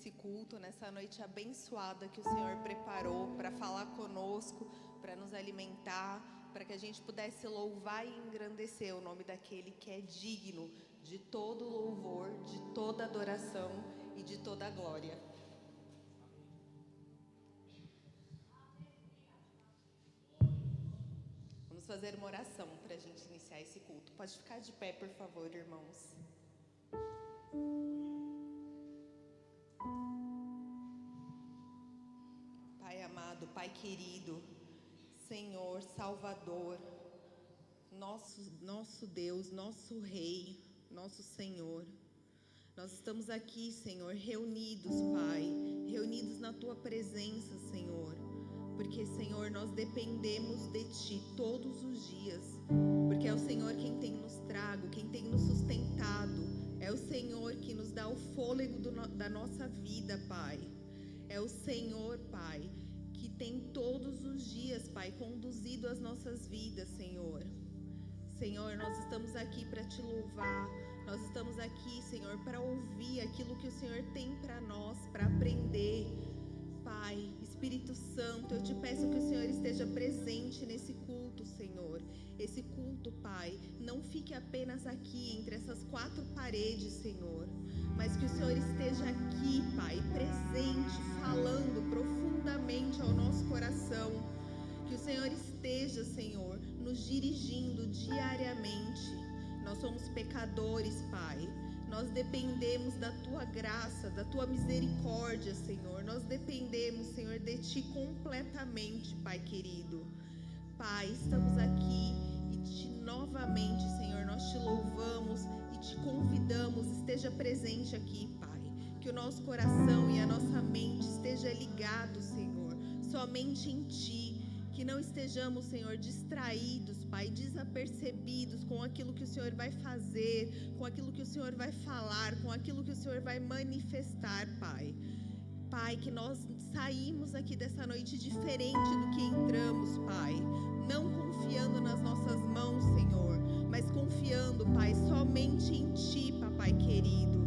nesse culto, nessa noite abençoada que o Senhor preparou para falar conosco, para nos alimentar, para que a gente pudesse louvar e engrandecer o nome daquele que é digno de todo louvor, de toda adoração e de toda glória. Vamos fazer uma oração para a gente iniciar esse culto. Pode ficar de pé, por favor, irmãos. Pai amado, Pai querido, Senhor, Salvador, nosso Deus, nosso Rei, nosso Senhor. Nós estamos aqui, Senhor, reunidos, Pai, reunidos na Tua presença, Senhor, porque, Senhor, nós dependemos de Ti todos os dias, porque é o Senhor quem tem nos trago, quem tem nos sustentado, é o Senhor que nos dá o fôlego da nossa vida, Pai. É o Senhor, Pai, que tem todos os dias, Pai, conduzido as nossas vidas, Senhor. Senhor, nós estamos aqui para Te louvar, nós estamos aqui, Senhor, para ouvir aquilo que o Senhor tem para nós, para aprender. Pai, Espírito Santo, eu te peço que o Senhor esteja presente nesse culto, Senhor. Esse culto, Pai, não fique apenas aqui entre essas quatro paredes, Senhor, mas que o Senhor esteja aqui, Pai, presente, falando profundamente ao nosso coração. Que o Senhor esteja, Senhor, nos dirigindo diariamente. Nós somos pecadores, Pai. Nós dependemos da Tua graça, da Tua misericórdia, Senhor. Nós dependemos, Senhor, de Ti completamente, Pai querido. Pai, estamos aqui e novamente, Senhor, nós Te louvamos e Te convidamos, esteja presente aqui, Pai. Que o nosso coração e a nossa mente esteja ligado, Senhor, somente em Ti. Que não estejamos, Senhor, distraídos, Pai, desapercebidos com aquilo que o Senhor vai fazer, com aquilo que o Senhor vai falar, com aquilo que o Senhor vai manifestar, Pai. Pai, que nós saímos aqui dessa noite diferente do que entramos, Pai. Não confiando nas nossas mãos, Senhor, mas confiando, Pai, somente em Ti, Papai querido.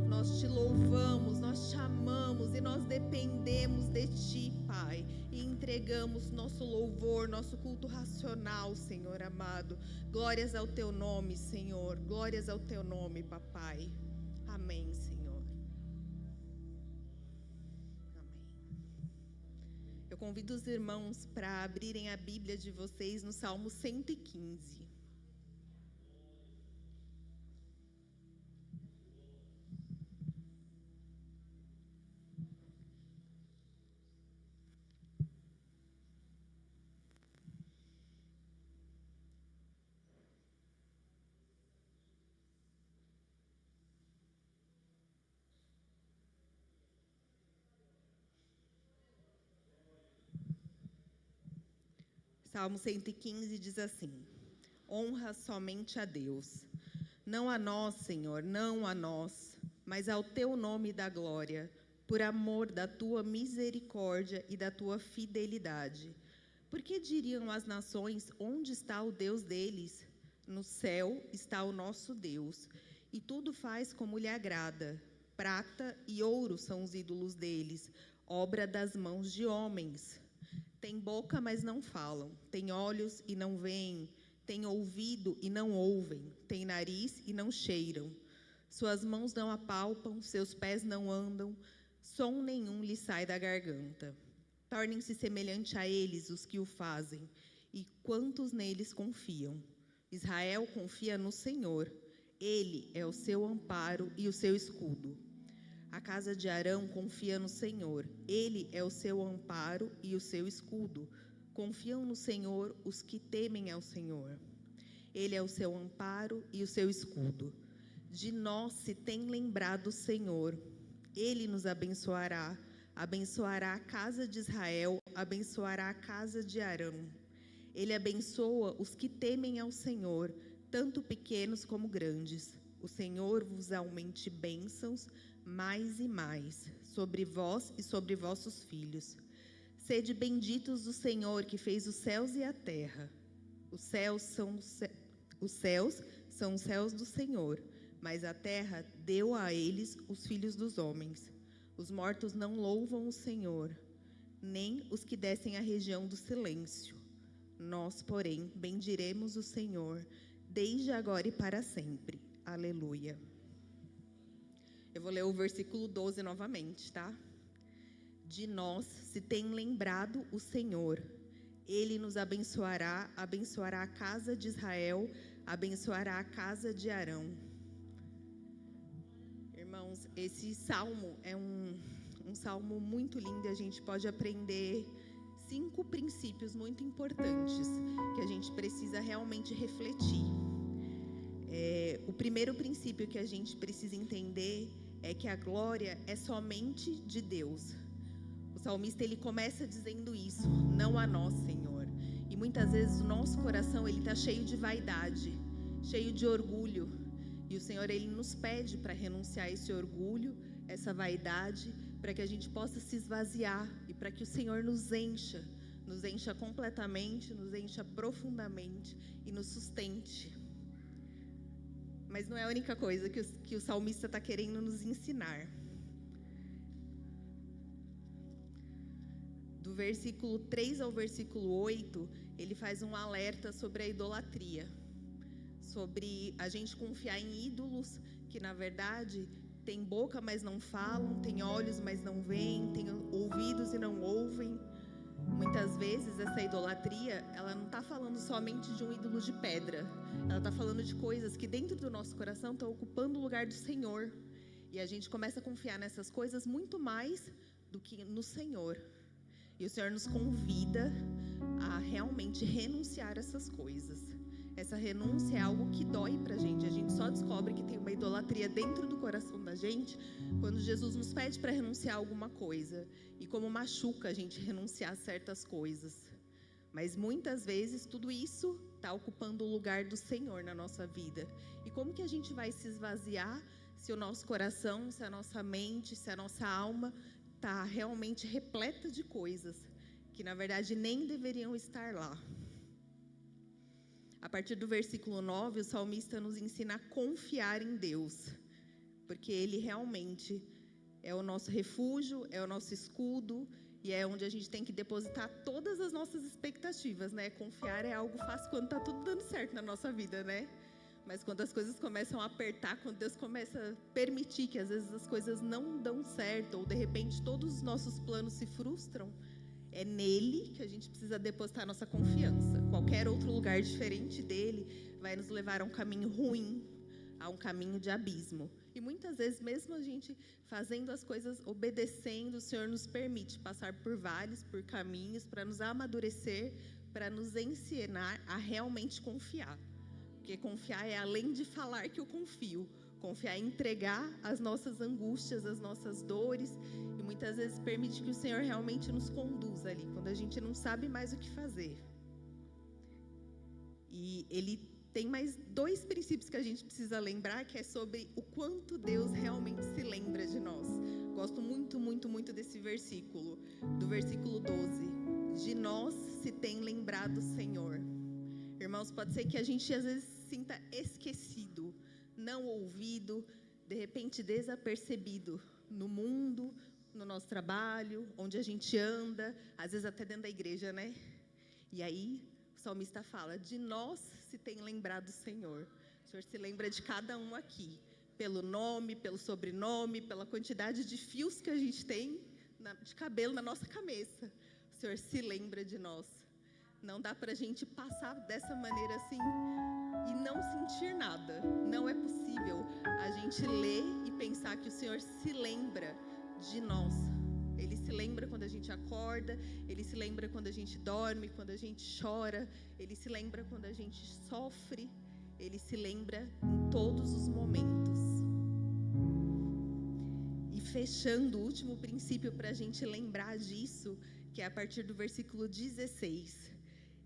Nós Te louvamos, nós Te amamos e nós dependemos de Ti, Pai, e entregamos nosso louvor, nosso culto racional, Senhor amado. Glórias ao Teu nome, Senhor, glórias ao Teu nome, Papai. Amém, Senhor. Amém. Eu convido os irmãos para abrirem a Bíblia de vocês no Salmo 115. Salmo 115 diz assim: honra somente a Deus, não a nós, Senhor, não a nós, mas ao Teu nome dá glória, por amor da Tua misericórdia e da Tua fidelidade. Por que diriam as nações, onde está o Deus deles? No céu está o nosso Deus, e tudo faz como lhe agrada. Prata e ouro são os ídolos deles, obra das mãos de homens. Tem boca, mas não falam. Tem olhos e não veem. Tem ouvido e não ouvem. Tem nariz e não cheiram. Suas mãos não apalpam, seus pés não andam. Som nenhum lhe sai da garganta. Tornem-se semelhante a eles os que o fazem, e quantos neles confiam. Israel confia no Senhor. Ele é o seu amparo e o seu escudo. A casa de Arão confia no Senhor. Ele é o seu amparo e o seu escudo. Confiam no Senhor os que temem ao Senhor. Ele é o seu amparo e o seu escudo. De nós se tem lembrado o Senhor. Ele nos abençoará. Abençoará a casa de Israel, abençoará a casa de Arão. Ele abençoa os que temem ao Senhor, tanto pequenos como grandes. O Senhor vos aumente bênçãos mais e mais, sobre vós e sobre vossos filhos. Sede benditos do Senhor, que fez os céus e a terra. Os céus são os céus do Senhor, mas a terra deu a eles os filhos dos homens. Os mortos não louvam o Senhor, nem os que descem à região do silêncio. Nós, porém, bendiremos o Senhor, desde agora e para sempre. Aleluia. Eu vou ler o versículo 12 novamente, tá? De nós se tem lembrado o Senhor. Ele nos abençoará, abençoará a casa de Israel, abençoará a casa de Arão. Irmãos, esse salmo é um salmo muito lindo. A gente pode aprender 5 princípios muito importantes que a gente precisa realmente refletir. O primeiro princípio que a gente precisa entender é que a glória é somente de Deus. O salmista, ele começa dizendo isso: não a nós, Senhor. E muitas vezes o nosso coração, ele está cheio de vaidade, cheio de orgulho. E o Senhor, ele nos pede para renunciar a esse orgulho, essa vaidade, para que a gente possa se esvaziar e para que o Senhor nos encha completamente, nos encha profundamente e nos sustente. Mas não é a única coisa que o salmista está querendo nos ensinar. Do versículo 3 ao versículo 8, ele faz um alerta sobre a idolatria, sobre a gente confiar em ídolos que, na verdade, tem boca, mas não falam, tem olhos, mas não veem, tem ouvidos e não ouvem. Muitas vezes essa idolatria, ela não está falando somente de um ídolo de pedra, ela está falando de coisas que dentro do nosso coração estão ocupando o lugar do Senhor, e a gente começa a confiar nessas coisas muito mais do que no Senhor, e o Senhor nos convida a realmente renunciar a essas coisas. Essa renúncia é algo que dói pra gente. A gente só descobre que tem uma idolatria dentro do coração da gente quando Jesus nos pede para renunciar a alguma coisa. E como machuca a gente renunciar a certas coisas. Mas muitas vezes tudo isso está ocupando o lugar do Senhor na nossa vida. E como que a gente vai se esvaziar se o nosso coração, se a nossa mente, se a nossa alma está realmente repleta de coisas que na verdade nem deveriam estar lá? A partir do versículo 9, o salmista nos ensina a confiar em Deus, porque Ele realmente é o nosso refúgio, é o nosso escudo, e é onde a gente tem que depositar todas as nossas expectativas, né? Confiar é algo fácil quando está tudo dando certo na nossa vida, né? Mas quando as coisas começam a apertar, quando Deus começa a permitir que às vezes as coisas não dão certo, ou de repente todos os nossos planos se frustram, é nele que a gente precisa depositar a nossa confiança. Qualquer outro lugar diferente dele vai nos levar a um caminho ruim, a um caminho de abismo. E muitas vezes, mesmo a gente fazendo as coisas, obedecendo, o Senhor nos permite passar por vales, por caminhos, para nos amadurecer, para nos ensinar a realmente confiar. Porque confiar é além de falar que eu confio. Confiar é entregar as nossas angústias, as nossas dores, e muitas vezes permite que o Senhor realmente nos conduza ali, quando a gente não sabe mais o que fazer. E Ele tem mais 2 princípios que a gente precisa lembrar, que é sobre o quanto Deus realmente se lembra de nós. Gosto muito, muito, muito desse versículo, do versículo 12. De nós se tem lembrado o Senhor. Irmãos, pode ser que a gente às vezes se sinta esquecido, não ouvido, de repente desapercebido no mundo, no nosso trabalho, onde a gente anda, às vezes até dentro da igreja, né? E aí o salmista fala: de nós se tem lembrado o Senhor. O Senhor se lembra de cada um aqui, pelo nome, pelo sobrenome, pela quantidade de fios que a gente tem de cabelo na nossa cabeça. O Senhor se lembra de nós. Não dá pra gente passar dessa maneira assim e não sentir nada. Não é possível a gente ler e pensar que o Senhor se lembra de nós. Ele se lembra quando a gente acorda, Ele se lembra quando a gente dorme, quando a gente chora, Ele se lembra quando a gente sofre, Ele se lembra em todos os momentos. E fechando o último princípio para a gente lembrar disso, que é a partir do versículo 16,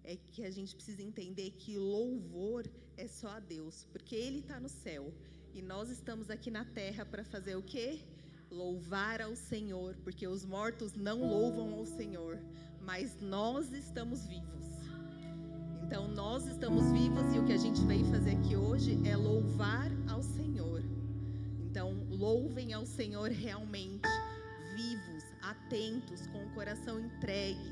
é que a gente precisa entender que louvor é só a Deus, porque Ele está no céu, e nós estamos aqui na terra para fazer o quê? Louvar ao Senhor, porque os mortos não louvam ao Senhor, mas nós estamos vivos. Então nós estamos vivos, e o que a gente veio fazer aqui hoje é louvar ao Senhor. Então louvem ao Senhor realmente, atentos, com o coração entregue.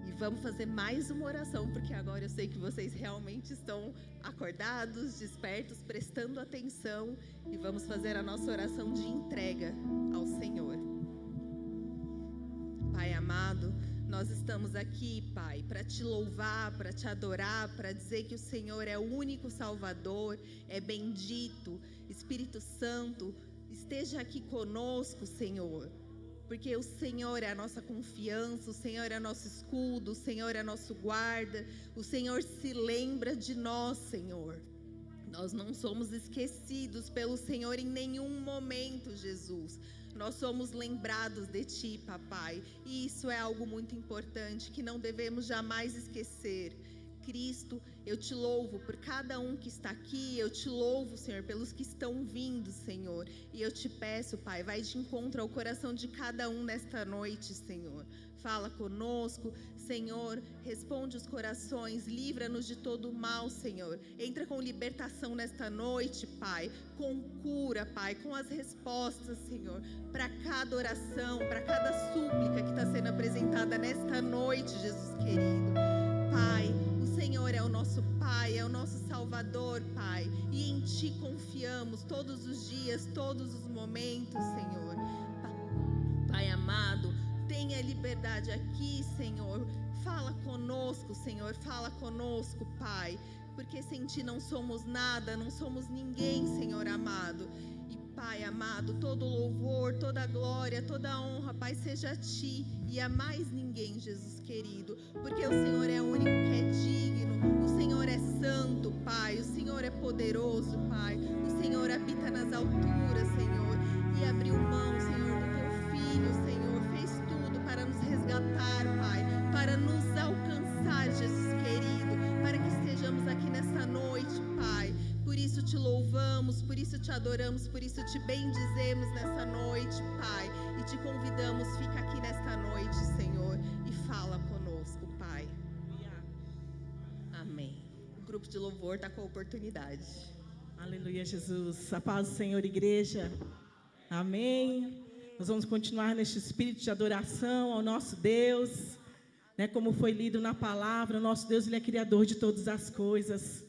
E vamos fazer mais uma oração, porque agora eu sei que vocês realmente estão acordados, despertos, prestando atenção. E vamos fazer a nossa oração de entrega ao Senhor. Pai amado, nós estamos aqui, Pai, para te louvar, para te adorar, para dizer que o Senhor é o único Salvador, é bendito. Espírito Santo, esteja aqui conosco, Senhor, porque o Senhor é a nossa confiança, o Senhor é nosso escudo, o Senhor é nosso guarda, o Senhor se lembra de nós, Senhor. Nós não somos esquecidos pelo Senhor em nenhum momento, Jesus. Nós somos lembrados de Ti, Papai, e isso é algo muito importante que não devemos jamais esquecer. Cristo, eu te louvo por cada um que está aqui, eu te louvo, Senhor, pelos que estão vindo, Senhor, e eu te peço, Pai, vai de encontro ao coração de cada um nesta noite, Senhor. Fala conosco, Senhor, responde os corações, livra-nos de todo o mal, Senhor. Entra com libertação nesta noite, Pai, com cura, Pai, com as respostas, Senhor, para cada oração, para cada súplica que está sendo apresentada nesta noite, Jesus querido. Pai, o Senhor é o nosso Pai, é o nosso Salvador, Pai, e em Ti confiamos todos os dias, todos os momentos, Senhor. Pai amado, tenha liberdade aqui, Senhor. Fala conosco, Senhor, fala conosco, Pai, porque sem Ti não somos nada, não somos ninguém, Senhor amado. E Pai amado, todo louvor, toda glória, toda honra, Pai, seja a Ti e a mais ninguém, Jesus querido, porque o Senhor é o único que é digno, o Senhor é santo, Pai, o Senhor é poderoso, Pai, o Senhor habita nas alturas, Senhor, e abriu mão, Senhor, do Teu Filho, Senhor, fez tudo para nos resgatar, Pai, para nos alcançar, Jesus querido, para que estejamos aqui nessa noite, Pai. Por isso te louvamos, por isso te adoramos, por isso te bendizemos nessa noite, Pai, e te convidamos, fica aqui nesta noite, Senhor, e fala conosco, Pai. Amém. O grupo de louvor está com a oportunidade. Aleluia, Jesus. A paz do Senhor, igreja. Amém. Nós vamos continuar neste espírito de adoração ao nosso Deus, né? Como foi lido na palavra, o nosso Deus, Ele é criador de todas as coisas.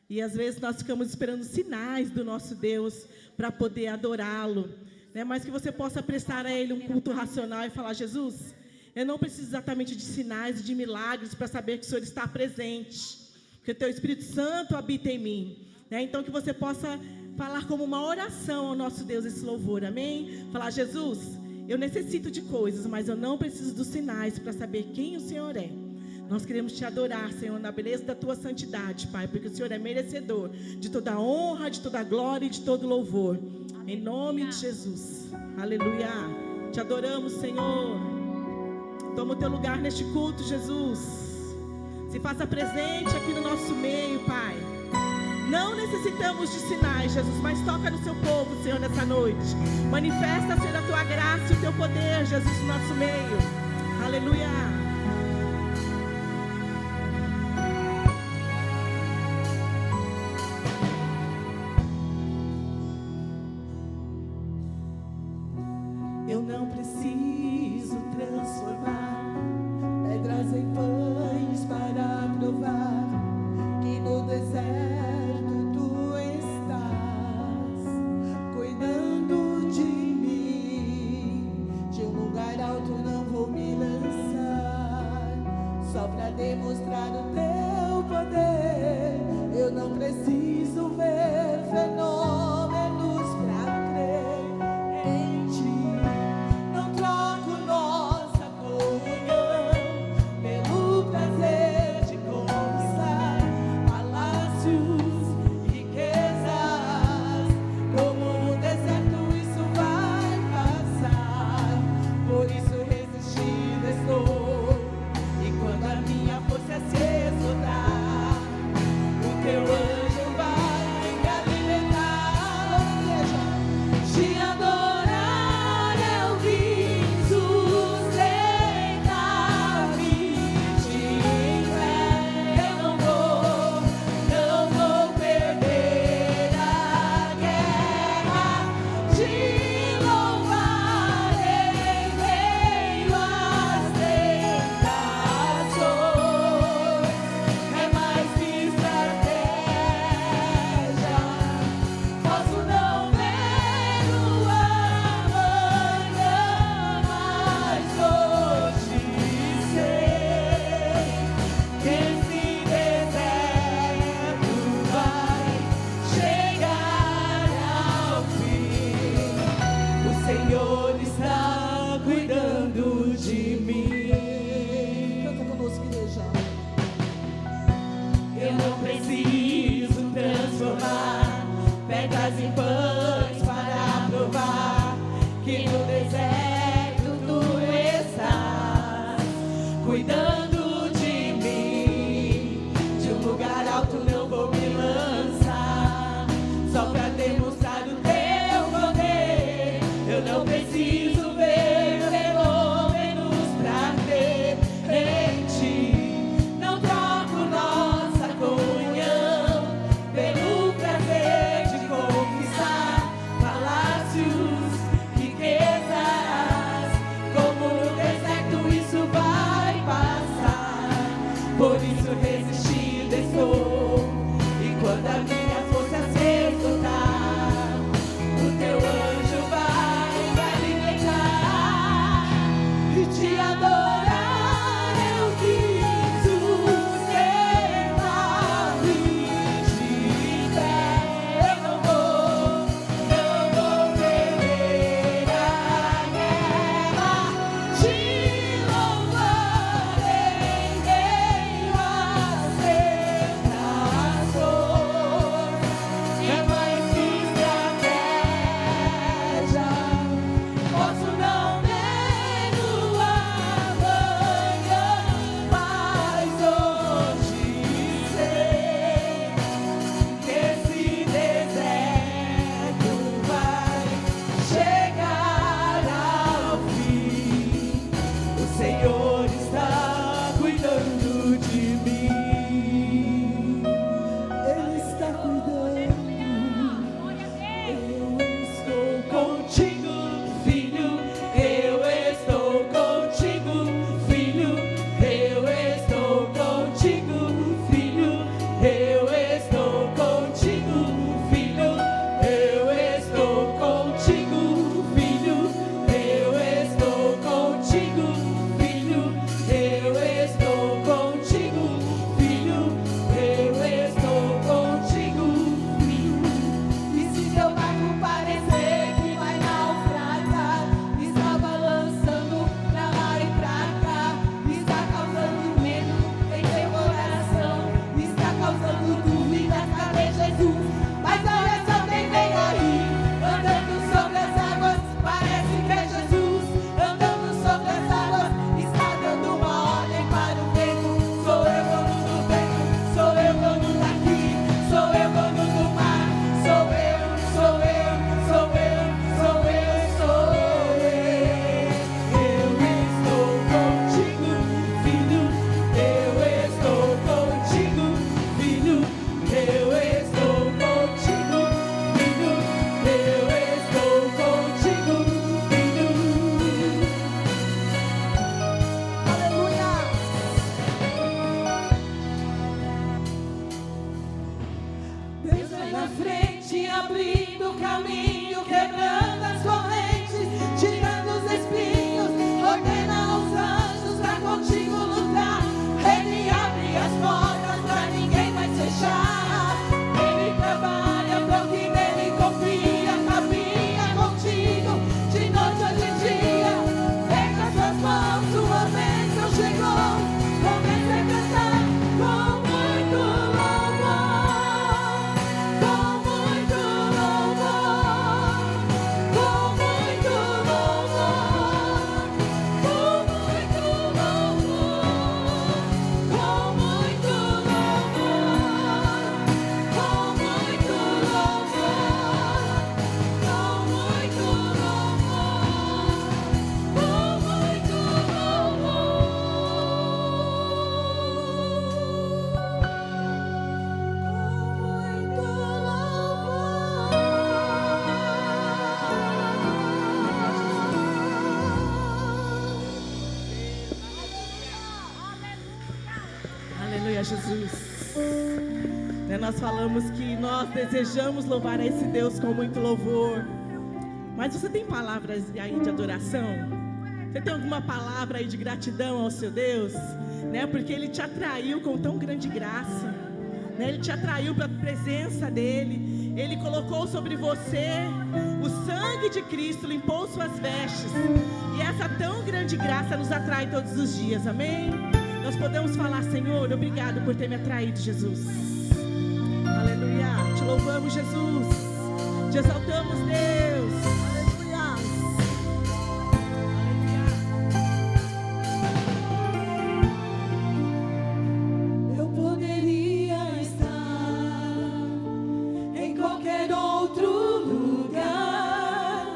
E às vezes nós ficamos esperando sinais do nosso Deus para poder adorá-lo, né? Mas que você possa prestar a Ele um culto racional e falar: Jesus, eu não preciso exatamente de sinais e de milagres para saber que o Senhor está presente, porque o Teu Espírito Santo habita em mim, né? Então que você possa falar como uma oração ao nosso Deus esse louvor, amém? Falar: Jesus, eu necessito de coisas, mas eu não preciso dos sinais para saber quem o Senhor é. Nós queremos Te adorar, Senhor, na beleza da Tua santidade, Pai, porque o Senhor é merecedor de toda a honra, de toda a glória e de todo louvor. Em nome de Jesus. Aleluia. Te adoramos, Senhor. Toma o Teu lugar neste culto, Jesus. Se faça presente aqui no nosso meio, Pai. Não necessitamos de sinais, Jesus, mas toca no Seu povo, Senhor, nessa noite. Manifesta, Senhor, a Tua graça e o Teu poder, Jesus, no nosso meio. Aleluia. Eu não preciso transformar pedras em pães para provar que no deserto Tu estás cuidando de mim. De um lugar alto não vou me lançar só para demonstrar o Teu poder. Eu não preciso ver fenômenos para crer em Ti. Não troco nossa comunhão pelo prazer de conquistar palácios e riquezas. Como no deserto isso vai passar, por isso resistindo estou. E quando a minha força se esgotar, o Teu anjo vai me alimentar. Senhor está cuidando de mim. Canta conosco, igreja. Eu não preciso transformar pedras em pães para provar que no deserto tu estás cuidando de mim. De um lugar alto não vou me lançar, só para demonstrar o teu poder. Eu não preciso ver fenômenos pra ter em ti. Não troco nossa comunhão pelo prazer de conquistar palácios, riquezas. Como no deserto isso vai passar, por isso resistindo estou. E quando a minha força se esgotar, o teu anjo vai libertar e te adorar. Eu quis sustentar-me de pé. Eu não vou perder a guerra. Te louvarei em meio às tentações. É mais que estratégia, posso não ver no amanhã, mas hoje sei que esse deserto vai chegar ao fim. O Senhor está cuidando de mim. Ele está cuidando. Eu estou contigo, filho. Eu estou contigo, filho. Eu estou contigo, filho. Eu estou contigo, filho. Eu estou contigo, filho. Eu estou contigo, filho. Eu estou contigo, filho. Eu estou contigo, filho. E se teu barco parecer que vai naufragar, está balançando pra lá e pra cá, está causando medo em teu coração, está causando dúvidas, cadê Jesus? Mas olha só quem vem aí, andando sobre as águas, parece que é Jesus. Andando sobre as águas, está dando uma ordem para o vento. Sou eu dono do vento, sou eu dono daqui, sou eu dono do mar. Sou eu, sou eu, sou eu, sou eu, sou eu. Eu estou contigo, filho. Eu estou contigo, filho. Eu estou contigo, filho. Eu estou contigo, filho. Aleluia. Deus vai na frente, abrindo caminho, quebrando as correntes, tirando os espinhos, ordena os anjos pra contigo lutar. Ele abre as portas pra ninguém mais fechar. Ele trabalha pro que nele confia, caminha contigo de noite ou de dia. Pega as suas mãos, sua bênção chegou. Comece a cantar com muito louvor, com muito louvor, com muito louvor, com muito louvor, com muito louvor, com muito louvor, com muito Aleluia, Jesus. Nós falamos que nós desejamos louvar a esse Deus com muito louvor. Mas você tem palavras aí de adoração? Você tem alguma palavra aí de gratidão ao seu Deus? Porque Ele te atraiu com tão grande graça. né? Ele te atraiu para a presença dele. Ele colocou sobre você o sangue sangue de Cristo limpou suas vestes. E essa tão grande graça nos atrai todos os dias, amém? Nós podemos falar: Senhor, obrigado por ter me atraído, Jesus. Aleluia, te louvamos, Jesus. Te exaltamos, Deus. Aleluia. Eu poderia estar em qualquer outro lugar,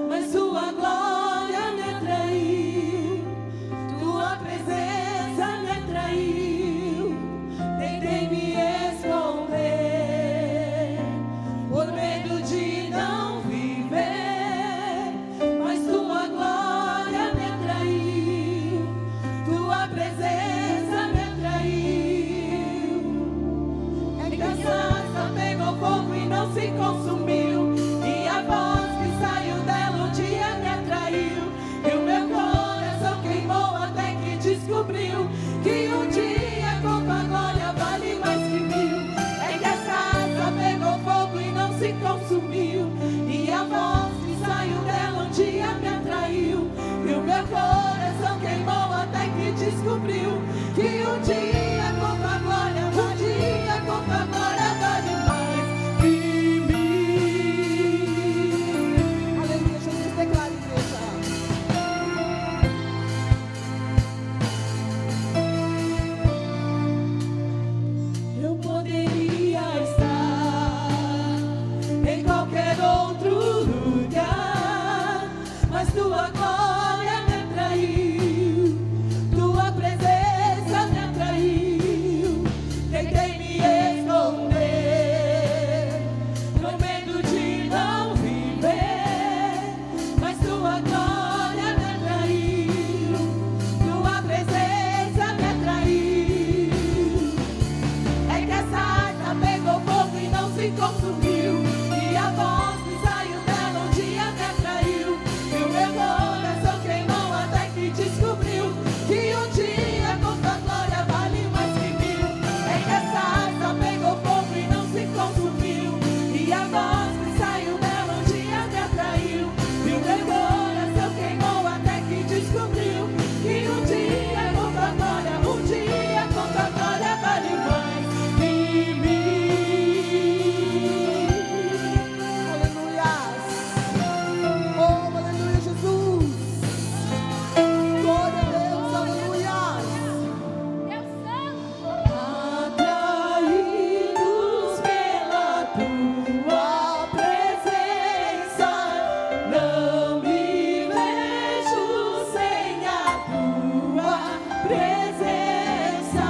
mas tua glória me atraiu, tua presença me atraiu. Tentei me esconder por medo de não viver, mas tua glória me atraiu, tua presença me atraiu. É que a sarça pegou fogo e não se consumiu, e a voz que saiu dela um dia me atraiu, e o meu coração queimou até que descobriu que um dia com tua glória vale mais que mil. É que a sarça pegou fogo e não se consumiu, e a voz que saiu dela um dia me atraiu, e o meu coração queimou até que descobriu que um dia com tua glória, um dia com tua glória vale mais que mil. Aleluia, Jesus, declara, igreja. Eu poderia estar em qualquer outro lugar, mas tua glória me atraiu, tua presença me atraiu. Tentei me esconder, com medo de não viver, mas tua glória me atraiu, tua presença me atraiu. É que essa arca pegou fogo e não se consumiu, e a voz que saiu dela um dia me atraiu, e o meu coração queimou até que descobriu que um dia com tua glória vale mais que mil. É que essa arca pegou fogo e não se consumiu, e a voz que saiu dela um dia me atraiu, e o meu coração queimou até que descobriu que um dia com tua glória, um dia com tua glória vale mais que mil. Aleluia. Oh, aleluia, Jesus. Glória a Deus, aleluia. Atraídos pela tua presença, não me vejo sem a tua presença.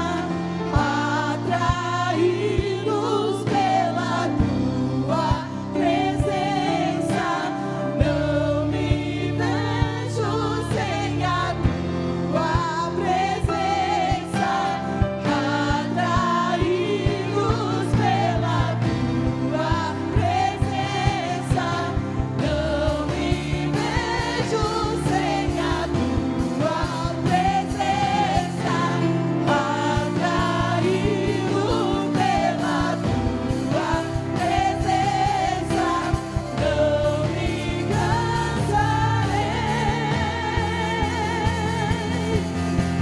Atraídos pela tua presença, não me vejo sem a tua presença. Atraídos pela tua presença, não me vejo sem a tua presença. Atraído pela tua presença, não me cansarei.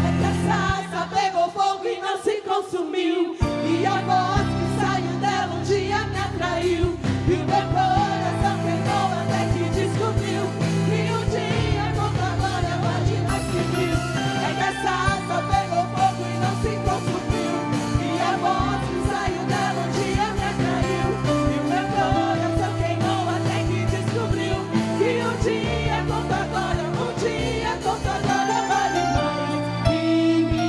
É que a sarça pegou fogo e não se consumiu, e a voz que saiu dela um dia me atraiu, e o meu coração queimou até que descobriu que um dia com tua glória vale mais que mil. É que a sarça pegou fogo e não se consumiu, e a voz que saiu dela um dia me atraiu, e o meu coração queimou até que descobriu que um dia com tua glória, um dia com tua glória vale mais que mil.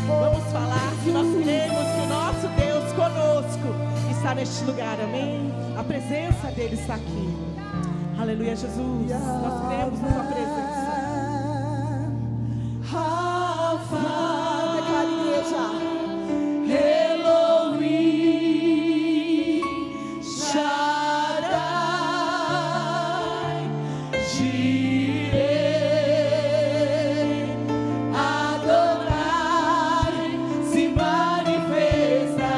Vamos falar que nós cremos que o nosso Deus conosco está neste lugar, amém? A presença dele está aqui. Aleluia, Jesus. Nós cremos na tua presença. Alfa, declara, igreja. Elohim, Shaddai, Jireh, Adonai, se manifesta.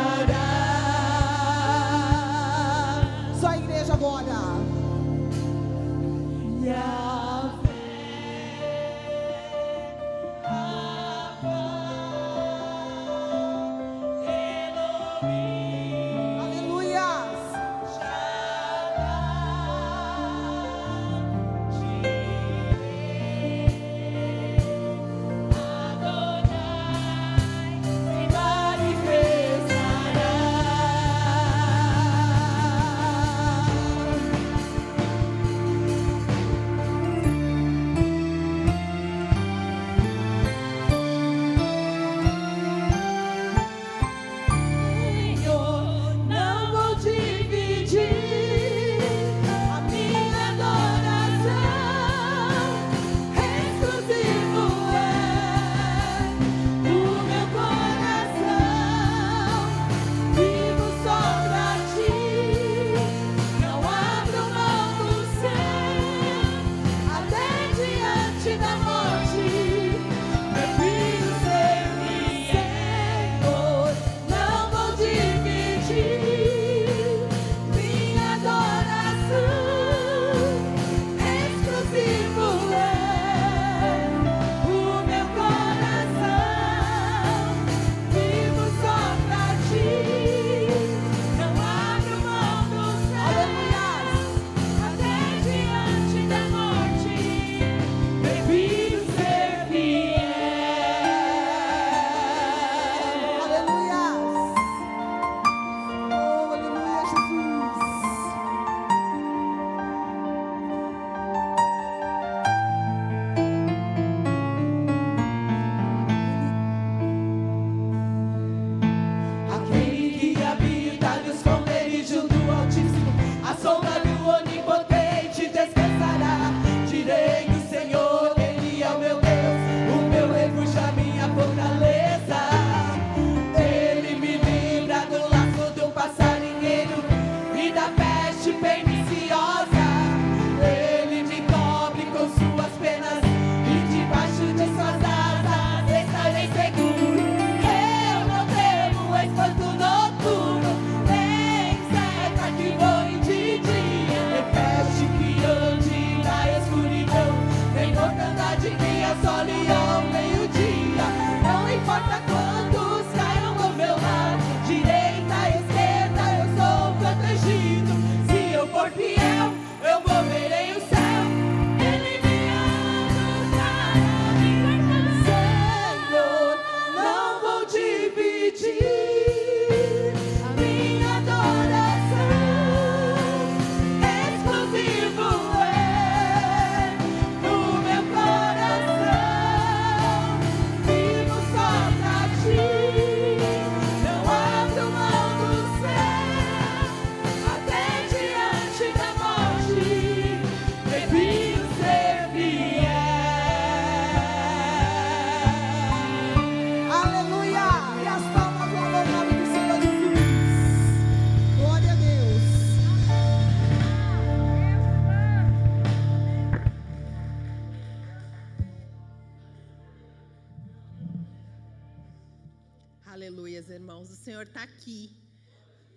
irmãos, o Senhor está aqui.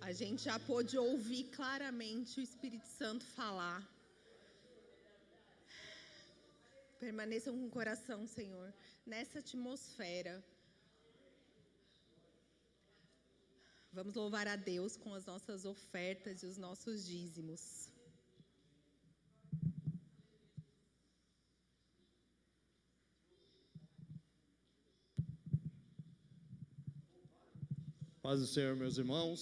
A gente já pôde ouvir claramente o Espírito Santo falar. Permaneçam com o coração, Senhor, nessa atmosfera. Vamos louvar a Deus com as nossas ofertas e os nossos dízimos. Paz do Senhor, meus irmãos.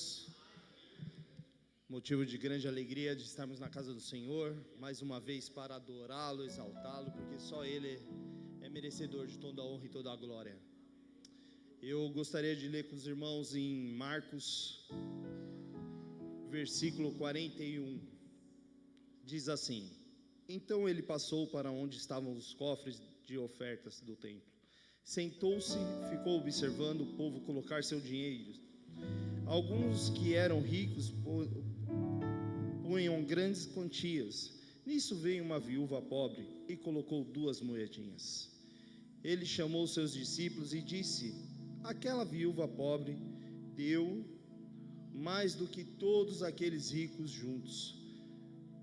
Motivo de grande alegria de estarmos na casa do Senhor, mais uma vez para adorá-lo, exaltá-lo, porque só Ele é merecedor de toda a honra e toda a glória. Eu gostaria de ler com os irmãos em Marcos, versículo 41. Diz assim: Então ele passou para onde estavam os cofres de ofertas do templo. Sentou-se, ficou observando o povo colocar seu dinheiro. Alguns que eram ricos punham grandes quantias. Nisso veio uma viúva pobre e colocou 2 moedinhas. Ele chamou seus discípulos e disse: Aquela viúva pobre deu mais do que todos aqueles ricos juntos,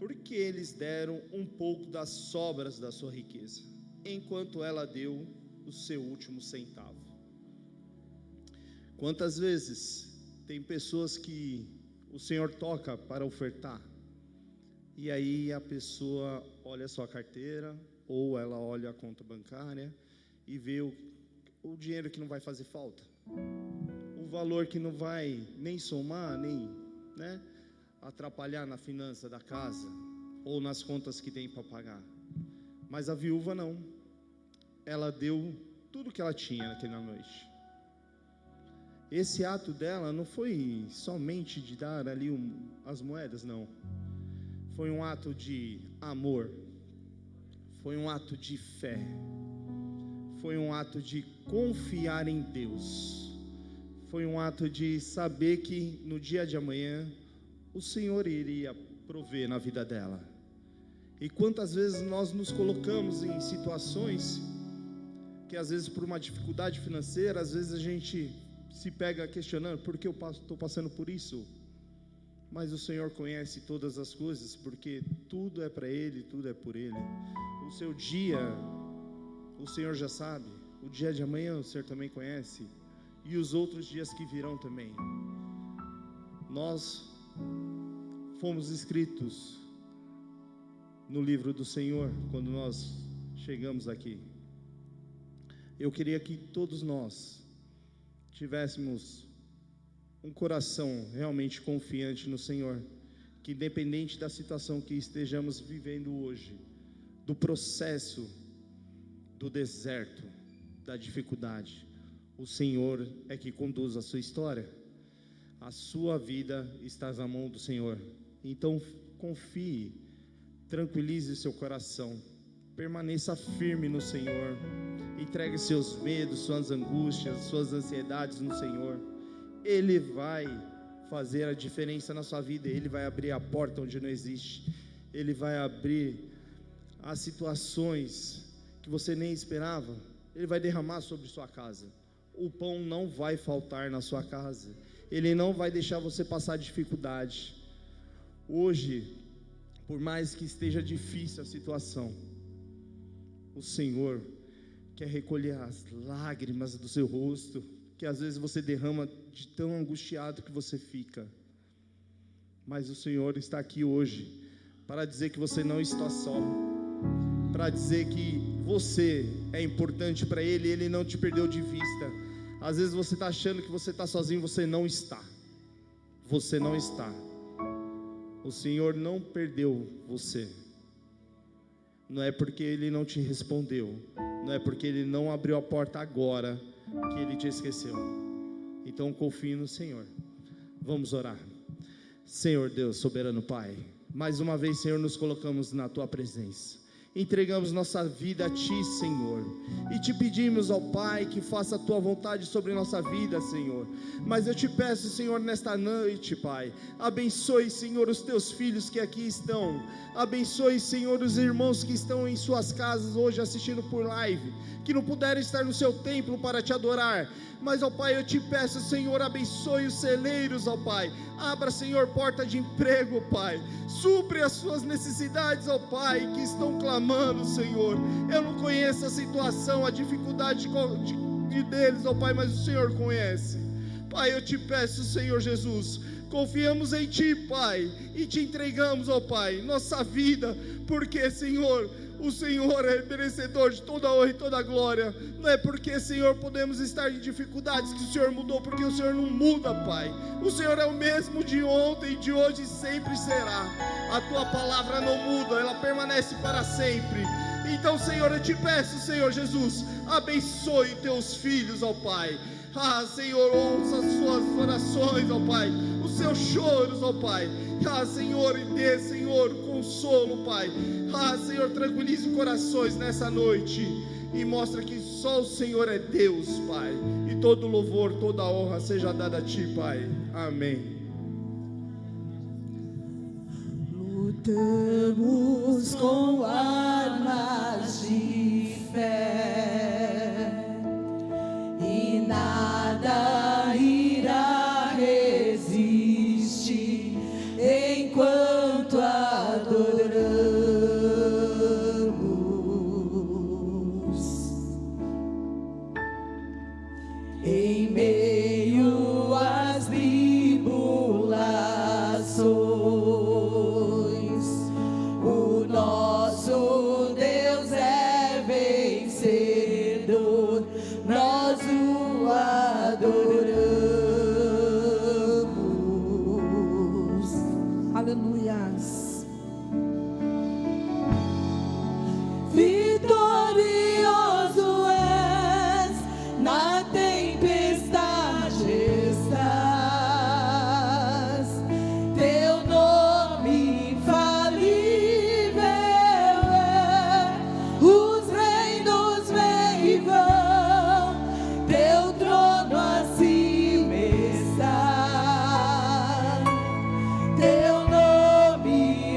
porque eles deram um pouco das sobras da sua riqueza, enquanto ela deu o seu último centavo. Quantas vezes tem pessoas que o Senhor toca para ofertar, e aí a pessoa olha a sua carteira, ou ela olha a conta bancária e vê o dinheiro que não vai fazer falta, o valor que não vai nem somar, nem atrapalhar na finança da casa, ou nas contas que tem para pagar. Mas a viúva não, ela deu tudo que ela tinha naquela noite. Esse ato dela não foi somente de dar ali as moedas, não. Foi um ato de amor, foi um ato de fé, foi um ato de confiar em Deus, foi um ato de saber que no dia de amanhã o Senhor iria prover na vida dela. E quantas vezes nós nos colocamos em situações que às vezes por uma dificuldade financeira, às vezes a gente se pega questionando: por que eu estou passando por isso? Mas o Senhor conhece todas as coisas, porque tudo é para Ele, tudo é por Ele. O seu dia, o Senhor já sabe. O dia de amanhã o Senhor também conhece, e os outros dias que virão também. Nós fomos escritos no livro do Senhor quando nós chegamos aqui. Eu queria que todos nós tivéssemos um coração realmente confiante no Senhor, que independente da situação que estejamos vivendo hoje, do processo, do deserto, da dificuldade, o Senhor é que conduz a sua história. A sua vida está na mão do Senhor. Então confie, tranquilize o seu coração, permaneça firme no Senhor. Entregue seus medos, suas angústias, suas ansiedades no Senhor. Ele vai fazer a diferença na sua vida. Ele vai abrir a porta onde não existe. Ele vai abrir as situações que você nem esperava. Ele vai derramar sobre sua casa. O pão não vai faltar na sua casa. Ele não vai deixar você passar dificuldade. Hoje, por mais que esteja difícil a situação, o Senhor quer recolher as lágrimas do seu rosto, que às vezes você derrama de tão angustiado que você fica. Mas o Senhor está aqui hoje para dizer que você não está só, para dizer que você é importante para Ele, Ele não te perdeu de vista. Às vezes você está achando que você está sozinho, você não está. Você não está. O Senhor não perdeu você. Não é porque Ele não te respondeu, não é porque Ele não abriu a porta agora que Ele te esqueceu. Então confie no Senhor. Vamos orar. Senhor Deus, soberano Pai, mais uma vez, Senhor, nos colocamos na Tua presença. entregamos nossa vida a Ti, Senhor, e te pedimos, ó Pai, que faça a Tua vontade sobre nossa vida, Senhor. Mas eu te peço, Senhor, nesta noite, Pai, abençoe, Senhor, os Teus filhos que aqui estão, abençoe, Senhor, os irmãos que estão em suas casas hoje assistindo por live, que não puderam estar no Seu templo para Te adorar, mas, ó Pai, eu te peço, Senhor, abençoe os celeiros, ó Pai, abra, Senhor, porta de emprego, Pai, supre as suas necessidades, ó Pai, que estão clamando, Senhor. Eu não conheço a situação, a dificuldade deles, ó Pai, mas o Senhor conhece. Pai, eu te peço, Senhor Jesus, confiamos em Ti, Pai, e Te entregamos, ó Pai, nossa vida, porque, Senhor, o Senhor é merecedor de toda a honra e toda a glória. Não é porque, Senhor, podemos estar em dificuldades que o Senhor mudou, porque o Senhor não muda, Pai. O Senhor é o mesmo de ontem, de hoje e sempre será. A Tua palavra não muda, ela permanece para sempre. Então, Senhor, eu te peço, Senhor Jesus, abençoe Teus filhos, ó Pai. Ah, Senhor, ouça as suas orações, ó Pai, os seus choros, ó Pai. Ah, Senhor, e dê, Senhor, consolo, Pai. Ah, Senhor, tranquilize corações nessa noite e mostra que só o Senhor é Deus, Pai. E todo louvor, toda honra seja dada a Ti, Pai. Amém. Lutamos com armas de fé e nada irá resistir enquanto adoramos. Em meio às tribulações, o nosso Deus é vencedor, nós o adoramos. Aleluias. Vitorioso és, na tempestade estás, Teu nome infalível é, os reinos vêm e vão, Teu trono acima está, Teu nome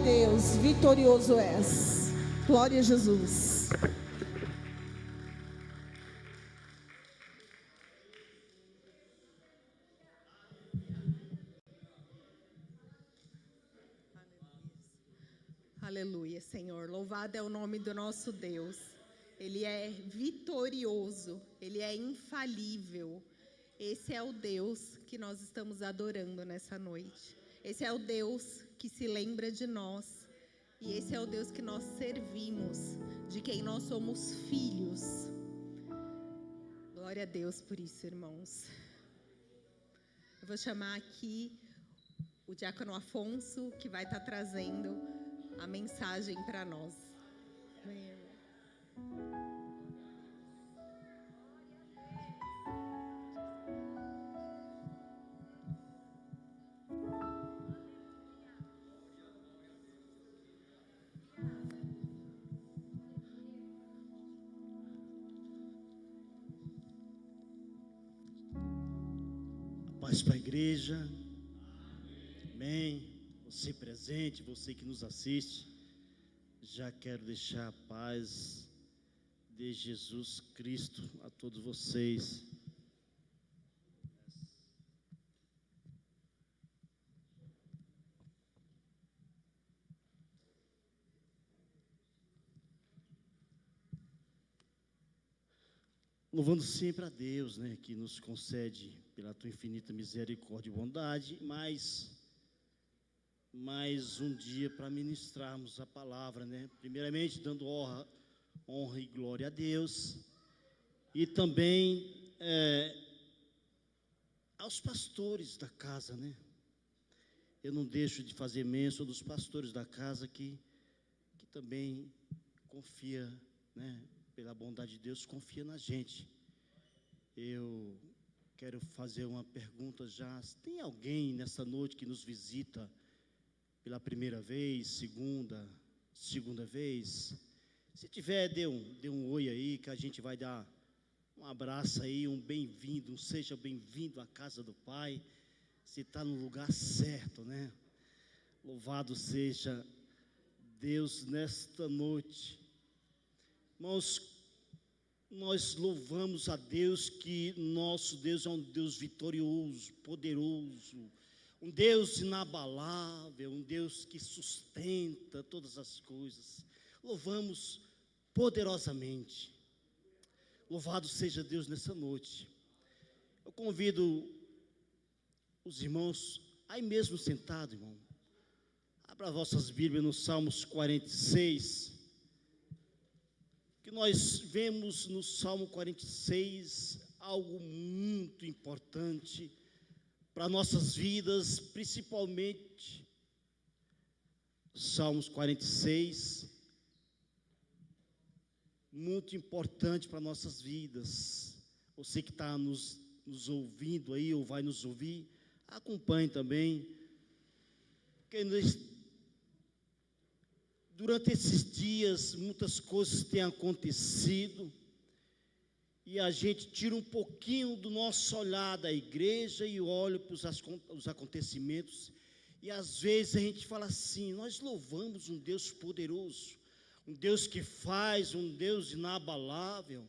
Deus, vitorioso és. Glória a Jesus. Aleluia, Senhor. Louvado é o nome do nosso Deus. Ele é vitorioso, Ele é infalível. Esse é o Deus que nós estamos adorando nessa noite. Esse é o Deus que se lembra de nós. E esse é o Deus que nós servimos, de quem nós somos filhos. Glória a Deus por isso, irmãos. Eu vou chamar aqui o diácono Afonso, que vai estar trazendo a mensagem para nós. Paz para a igreja. Amém. Você presente, você que nos assiste, já quero deixar a paz de Jesus Cristo a todos vocês. Louvando sempre a Deus, né, que nos concede pela tua infinita misericórdia e bondade, mais um dia para ministrarmos a palavra, né? Primeiramente dando honra e glória a Deus, e também aos pastores da casa, né? Eu não deixo de fazer menção dos pastores da casa que também confia, né? Pela bondade de Deus, confia na gente. Eu quero fazer uma pergunta já. Tem alguém nessa noite que nos visita pela primeira vez, segunda vez? Se tiver, dê um oi aí, que a gente vai dar um abraço aí, um bem-vindo, seja bem-vindo à casa do Pai. Você está no lugar certo, né? Louvado seja Deus nesta noite. Irmãos, nós louvamos a Deus, que nosso Deus é um Deus vitorioso, poderoso, um Deus inabalável, um Deus que sustenta todas as coisas. Louvamos poderosamente. Louvado seja Deus nessa noite. Eu convido os irmãos, aí mesmo sentado, irmão, abra vossas Bíblias no Salmos 46, que nós vemos no Salmo 46 algo muito importante para nossas vidas, principalmente Salmos 46, muito importante para nossas vidas. Você que está nos ouvindo aí, ou vai nos ouvir, acompanhe também, porque durante esses dias, muitas coisas têm acontecido, e a gente tira um pouquinho do nosso olhar da igreja e olha para os acontecimentos, e às vezes a gente fala assim: nós louvamos um Deus poderoso, um Deus que faz, um Deus inabalável,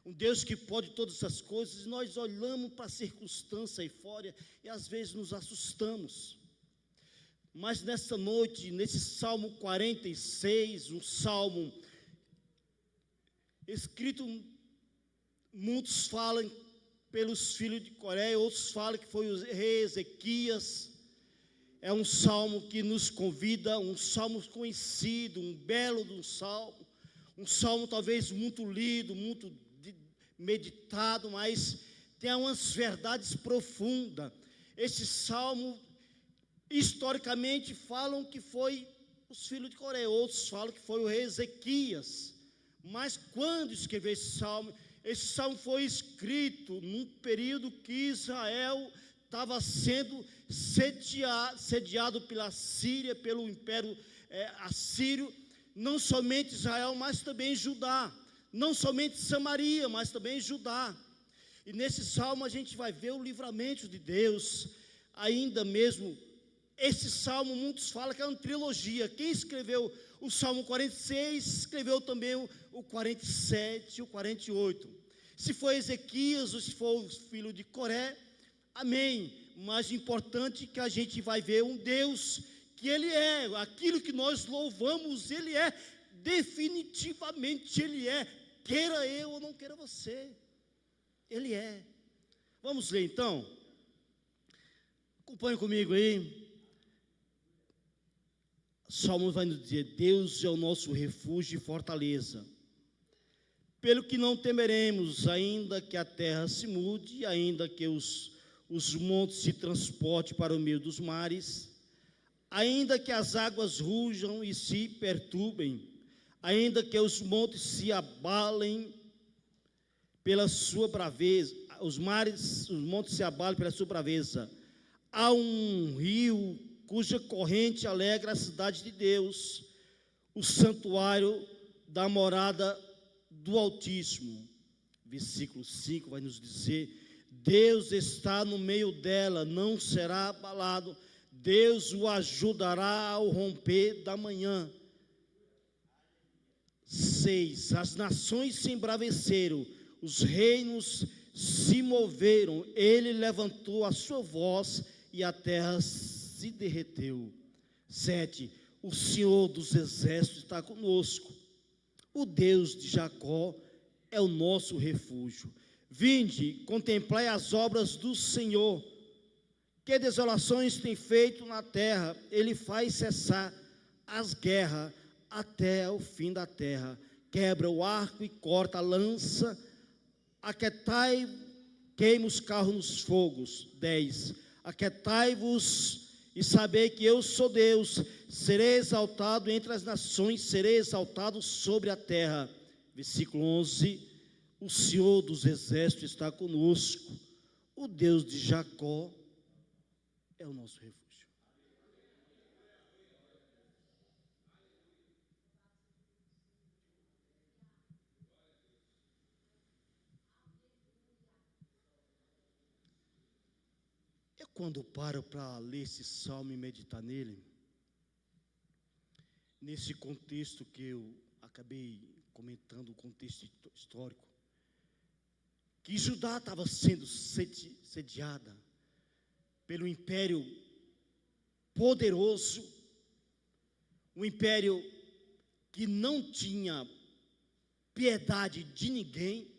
um Deus que pode todas as coisas, e nós olhamos para a circunstância aí fora, e às vezes nos assustamos. Mas nessa noite, nesse Salmo 46, um salmo escrito, muitos falam pelos filhos de Coré, outros falam que foi o rei Ezequias. É um salmo que nos convida, um salmo conhecido, um belo de um salmo talvez muito lido, muito meditado, mas tem umas verdades profundas. Esse salmo, historicamente, falam que foi os filhos de Coré, outros falam que foi o rei Ezequias. Mas quando escreveu esse salmo foi escrito num período que Israel estava sendo sediado pela Síria, pelo Império Assírio, não somente Israel, mas também Judá, não somente Samaria, mas também Judá. E nesse salmo a gente vai ver o livramento de Deus, ainda mesmo Esse salmo, muitos falam que é uma trilogia. Quem escreveu o Salmo 46, escreveu também o 47 e o 48. Se foi Ezequias ou se for o filho de Coré, amém. Mas importante que a gente vai ver um Deus que Ele é, aquilo que nós louvamos, Ele é, definitivamente Ele é, queira eu ou não queira você, Ele é. Vamos ler então? Acompanhe comigo aí. O Salmo vai nos dizer: Deus é o nosso refúgio e fortaleza, pelo que não temeremos, ainda que a terra se mude, ainda que os montes se transportem para o meio dos mares, ainda que as águas rujam e se perturbem, ainda que os montes se abalem pela sua braveza, os montes se abalem pela sua braveza. Há um rio cuja corrente alegra a cidade de Deus, o santuário da morada do Altíssimo. Versículo 5 vai nos dizer: Deus está no meio dela, não será abalado, Deus o ajudará ao romper da manhã. 6. As nações se embraveceram, os reinos se moveram, ele levantou a sua voz e a terra se derreteu. 7. O Senhor dos exércitos está conosco, o Deus de Jacó é o nosso refúgio. Vinde, contemplai as obras do Senhor, que desolações tem feito na terra. Ele faz cessar as guerras até o fim da terra, quebra o arco e corta a lança, aquietai, queima os carros nos fogos. 10. Aquietai-vos e sabei que eu sou Deus, serei exaltado entre as nações, serei exaltado sobre a terra. Versículo 11. O Senhor dos exércitos está conosco, o Deus de Jacó é o nosso refúgio. Eu, quando paro para ler esse salmo e meditar nele, nesse contexto que eu acabei comentando, o contexto histórico, que Judá estava sendo sediada pelo império poderoso, um império que não tinha piedade de ninguém,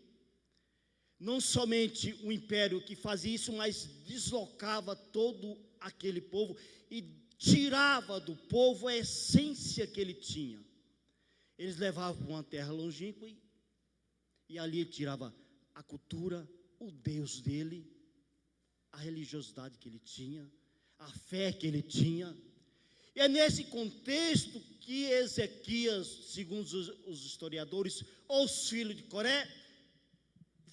não somente um império que fazia isso, mas deslocava todo aquele povo e tirava do povo a essência que ele tinha. Eles levavam para uma terra longínqua e ali ele tirava a cultura, o Deus dele, a religiosidade que ele tinha, a fé que ele tinha. E é nesse contexto que Ezequias, segundo os historiadores, ou os filhos de Coré,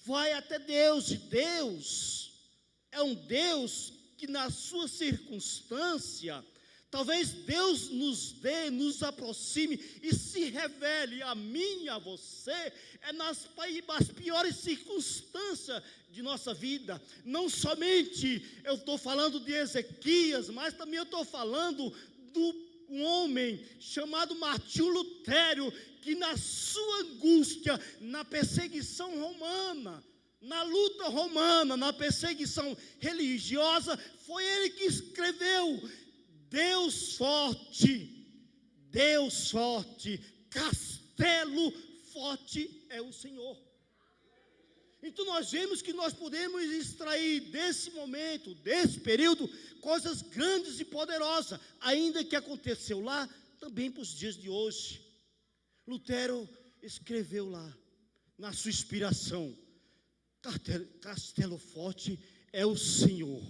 vai até Deus. E Deus é um Deus que na sua circunstância, talvez Deus nos dê, nos aproxime e se revele a mim e a você, nas piores circunstâncias de nossa vida. Não somente eu estou falando de Ezequias, mas também eu estou falando do um homem chamado Martinho Lutero, que na sua angústia, na perseguição romana, na luta romana, na perseguição religiosa, foi ele que escreveu: Deus forte, castelo forte é o Senhor. Então nós vemos que nós podemos extrair desse momento, desse período, coisas grandes e poderosas, ainda que aconteceu lá, também para os dias de hoje. Lutero escreveu lá, na sua inspiração: castelo forte é o Senhor,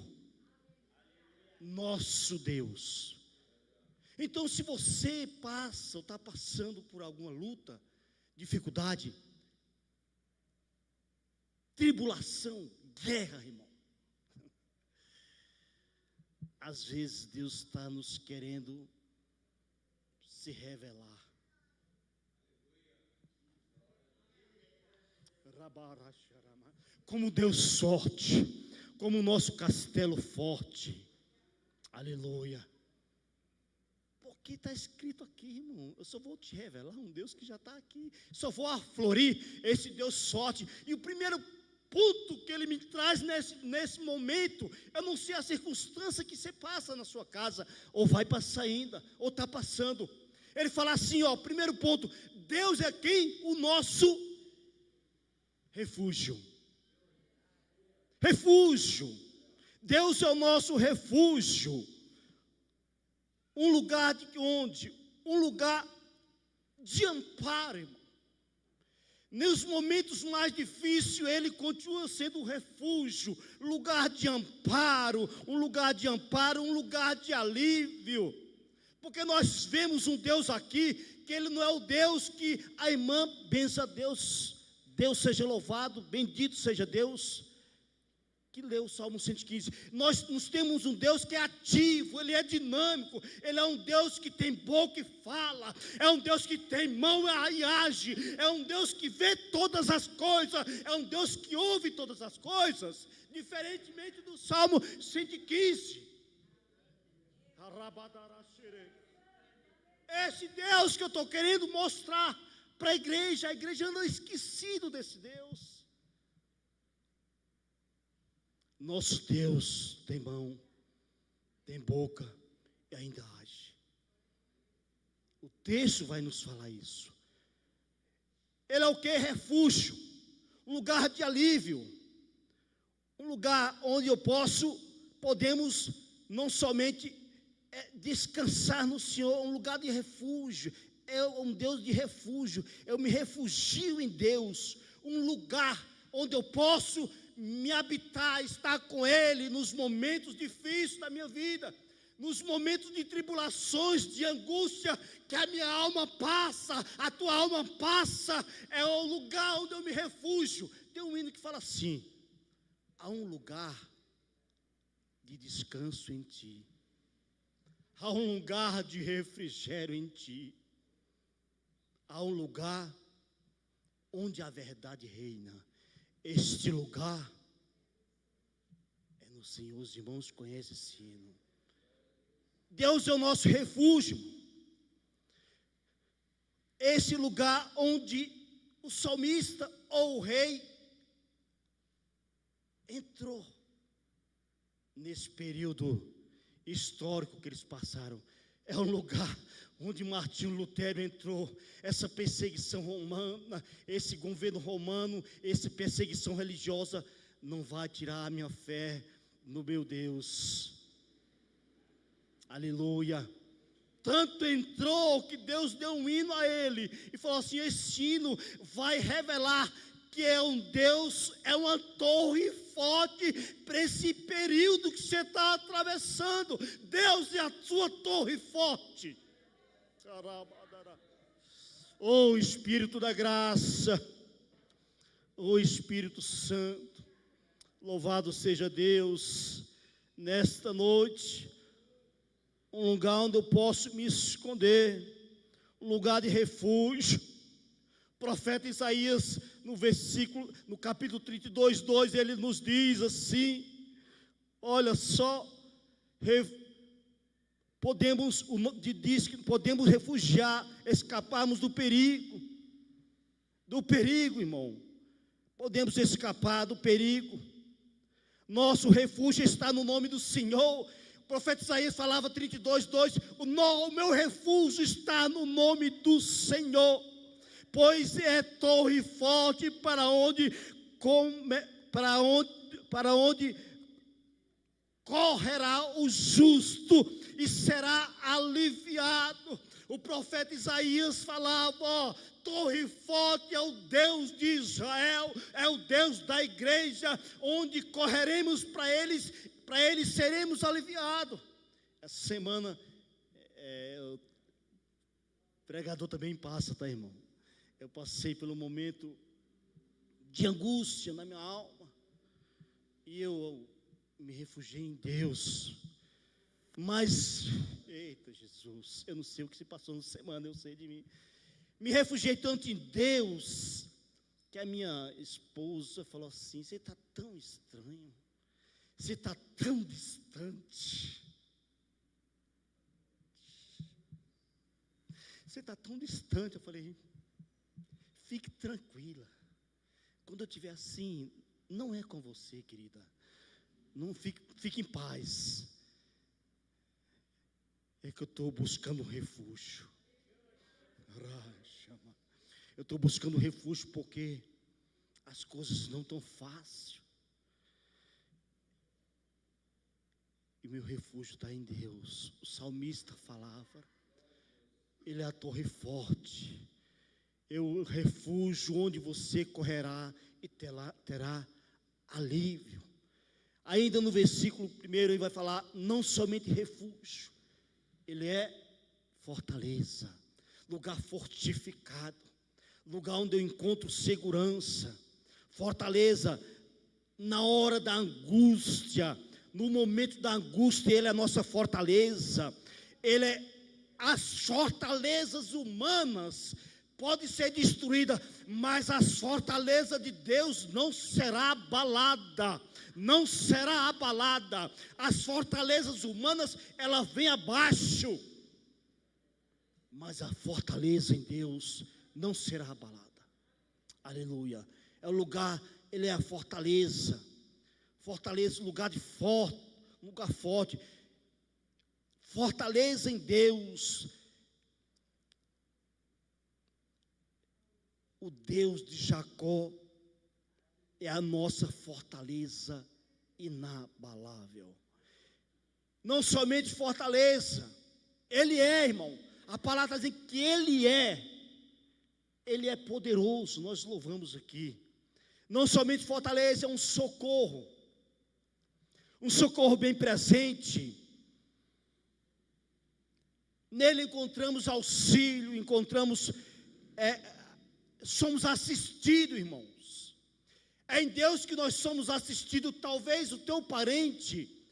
nosso Deus. Então, se você passa ou está passando por alguma luta, dificuldade, tribulação, guerra, irmão, às vezes Deus está nos querendo se revelar. Como Deus forte, como o nosso castelo forte. Aleluia. porque está escrito aqui, irmão. Eu só vou te revelar um Deus que já está aqui. Só vou aflorir esse Deus forte. E o primeiro ponto que ele me traz nesse momento, eu não sei a circunstância que você passa na sua casa, ou vai passar ainda, ou está passando. Ele fala assim, ó, primeiro ponto, Deus é quem? O nosso refúgio. Refúgio. Deus é o nosso refúgio. Um lugar de onde? Um lugar de amparo, irmão. Nos momentos mais difíceis, Ele continua sendo um refúgio, lugar de amparo, um lugar de alívio. Porque nós vemos um Deus aqui, que Ele não é o Deus que a irmã bença a Deus. Deus seja louvado, bendito seja Deus. Que leu o Salmo 115. Nós temos um Deus que é ativo, Ele é dinâmico, Ele é um Deus que tem boca e fala, é um Deus que tem mão e age, é um Deus que vê todas as coisas, é um Deus que ouve todas as coisas, diferentemente do Salmo 115. Esse Deus que eu estou querendo mostrar para a igreja anda esquecido desse Deus. Nosso Deus tem mão, tem boca e ainda age. O texto vai nos falar isso. Ele é o que? Refúgio, um lugar de alívio, um lugar onde podemos não somente descansar no Senhor, um lugar de refúgio. É um Deus de refúgio. Eu me refugio em Deus, um lugar onde eu posso me habitar, estar com Ele nos momentos difíceis da minha vida, nos momentos de tribulações, de angústia, que a minha alma passa, a tua alma passa, é o lugar onde eu me refugio. Tem um hino que fala assim: há um lugar de descanso em ti, há um lugar de refrigério em ti, há um lugar onde a verdade reina. Este lugar é no Senhor. Os irmãos conhecem esse hino. Deus é o nosso refúgio. Esse lugar onde o salmista ou o rei entrou nesse período histórico que eles passaram. É um lugar onde Martinho Lutero entrou. Essa perseguição romana, esse governo romano, essa perseguição religiosa não vai tirar a minha fé no meu Deus. Aleluia. Tanto entrou que Deus deu um hino a ele e falou assim: esse hino vai revelar que é um Deus, é uma torre forte para esse período que você está atravessando. Deus é a sua torre forte. Oh Espírito da graça, oh Espírito Santo, louvado seja Deus, nesta noite, um lugar onde eu posso me esconder, um lugar de refúgio. O profeta Isaías, no capítulo 32, 2, ele nos diz assim: olha só, diz que podemos refugiar, escaparmos do perigo, irmão, podemos escapar do perigo. Nosso refúgio está no nome do Senhor. O profeta Isaías falava 32, 2, o meu refúgio está no nome do Senhor, pois é torre forte para onde correrá o justo e será aliviado. O profeta Isaías falava: ó, torre forte é o Deus de Israel, é o Deus da igreja, onde correremos para ele seremos aliviados. Essa semana, o pregador também passa, tá, irmão? Eu passei pelo momento de angústia na minha alma, e eu me refugiei em Deus. Mas, eita Jesus, eu não sei o que se passou na semana, eu sei de mim. Me refugiei tanto em Deus, que a minha esposa falou assim: você está tão estranho, você está tão distante. você está tão distante. Eu falei, fique tranquila. Quando eu estiver assim, não é com você, querida. Não fique em paz. É que eu estou buscando refúgio. Eu estou buscando refúgio porque as coisas não estão fáceis. E meu refúgio está em Deus. O salmista falava, Ele é a torre forte. É o refúgio onde você correrá e terá alívio. Ainda no versículo 1 ele vai falar, não somente refúgio, ele é fortaleza, lugar fortificado, lugar onde eu encontro segurança, fortaleza na hora da angústia, no momento da angústia, ele é a nossa fortaleza. As fortalezas humanas podem ser destruídas, mas as fortalezas de Deus não será abalada, não será abalada. As fortalezas humanas, ela vem abaixo, mas a fortaleza em Deus não será abalada. Aleluia. É o lugar, ele é a fortaleza. Fortaleza, lugar forte. Fortaleza em Deus. O Deus de Jacó é a nossa fortaleza inabalável. Não somente fortaleza, Ele é, irmão. A palavra está dizendo que Ele é poderoso, nós louvamos aqui. Não somente fortaleza, é um socorro bem presente. Nele encontramos auxílio, somos assistidos, irmãos. É em Deus que nós somos assistidos. Talvez o teu parente,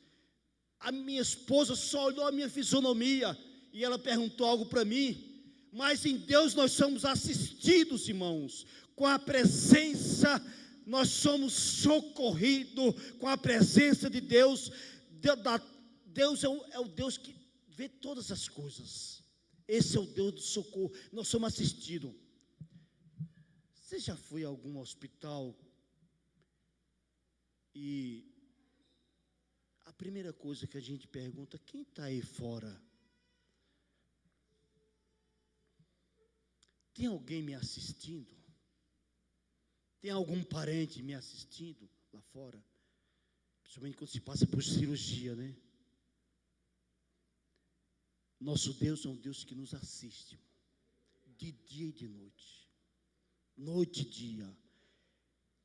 a minha esposa só olhou a minha fisionomia e ela perguntou algo para mim, mas em Deus nós somos assistidos, irmãos, com a presença, nós somos socorridos com a presença de Deus. Deus é o Deus que vê todas as coisas. Esse é o Deus do socorro. Nós somos assistidos. Você já foi a algum hospital e a primeira coisa que a gente pergunta, quem está aí fora? Tem alguém me assistindo? Tem algum parente me assistindo lá fora? Principalmente quando se passa por cirurgia, né? Nosso Deus é um Deus que nos assiste, de dia e de noite, noite e dia.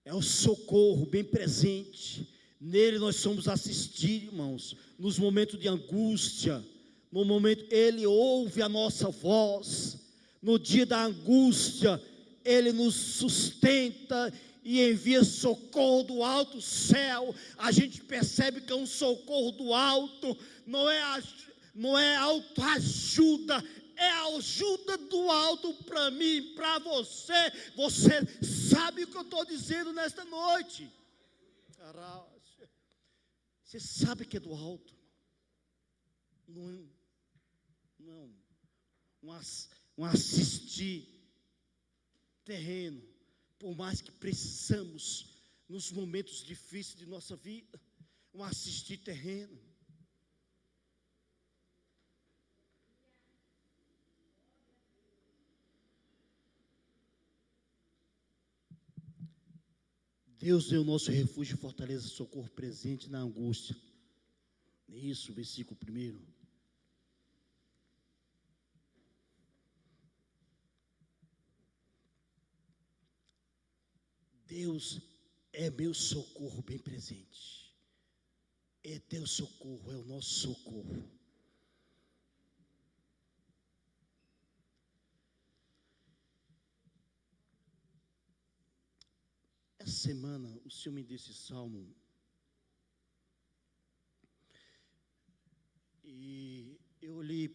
É o socorro bem presente. Nele nós somos assistidos, irmãos, nos momentos de angústia. No momento, Ele ouve a nossa voz. No dia da angústia, Ele nos sustenta e envia socorro do alto céu. A gente percebe que é um socorro do alto, não é autoajuda, é a ajuda do alto para mim, para você. Você sabe o que eu estou dizendo nesta noite? Você sabe que é do alto. Não um assistir terreno, por mais que precisamos, nos momentos difíceis de nossa vida, um assistir terreno. Deus é o nosso refúgio, fortaleza, socorro presente na angústia. Isso, versículo 1. Deus é meu socorro bem presente. É teu socorro, é o nosso socorro. Essa semana o Senhor me deu esse salmo e eu olhei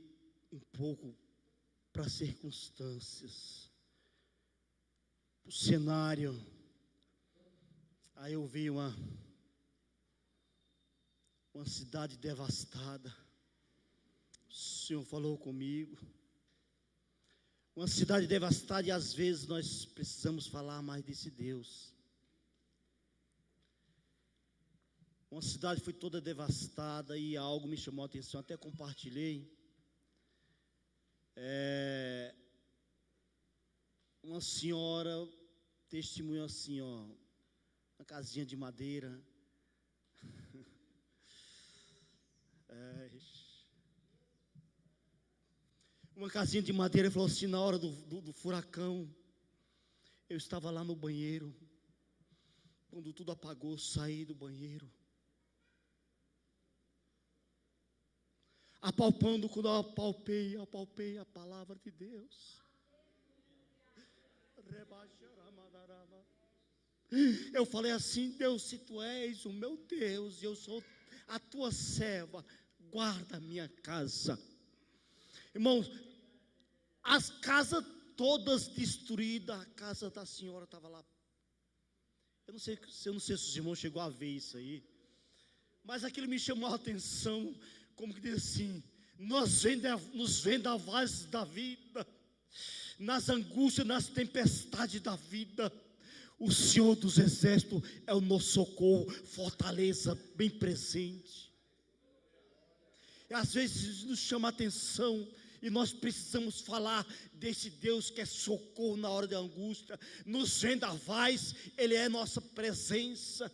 um pouco para as circunstâncias, o cenário. Aí eu vi uma cidade devastada. O Senhor falou comigo. Uma cidade devastada, e às vezes nós precisamos falar mais desse Deus. Uma cidade foi toda devastada e algo me chamou a atenção, até compartilhei. Uma senhora testemunhou assim, uma casinha de madeira. Uma casinha de madeira, falou assim, na hora do furacão, eu estava lá no banheiro, quando tudo apagou, saí do banheiro, apalpando, quando eu apalpei a palavra de Deus. Eu falei assim, Deus, se tu és o meu Deus, e eu sou a tua serva, guarda a minha casa. Irmãos, as casas todas destruídas, a casa da senhora estava lá. Eu não sei se os irmãos chegou a ver isso aí, mas aquilo me chamou a atenção, como que diz assim, nos vendavais da vida, nas angústias, nas tempestades da vida, o Senhor dos Exércitos é o nosso socorro, fortaleza bem presente. E às vezes nos chama a atenção, e nós precisamos falar desse Deus que é socorro na hora da angústia. Nos vendavais, Ele é nossa presença.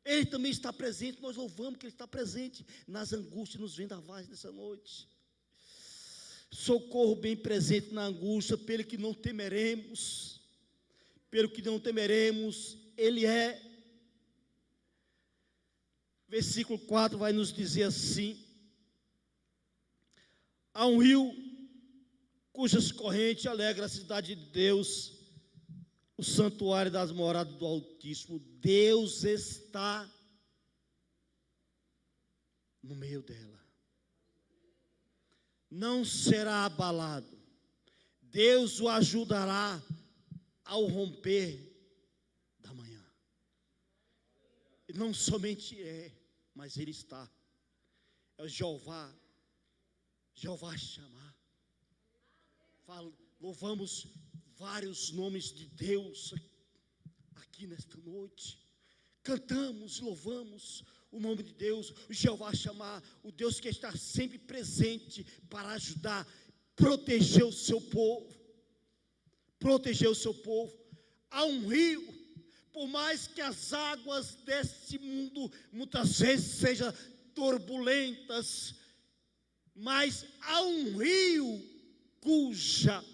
Ele também está presente, nós louvamos que Ele está presente nas angústias, nos vendavais nessa noite. Socorro bem presente na angústia, pelo que não temeremos. Pelo que não temeremos, Ele é. Versículo 4 vai nos dizer assim: há um rio cujas correntes alegram a cidade de Deus, o santuário das moradas do Altíssimo. Deus está no meio dela, não será abalado. Deus o ajudará ao romper da manhã. E não somente mas Ele está. É o Jeová chamar. Louvamos vários nomes de Deus aqui nesta noite. Cantamos, louvamos o nome de Deus, o Jeová chamar, o Deus que está sempre presente para ajudar, proteger o seu povo. Proteger o seu povo. Há um rio, por mais que as águas desse mundo muitas vezes sejam turbulentas, mas há um rio cuja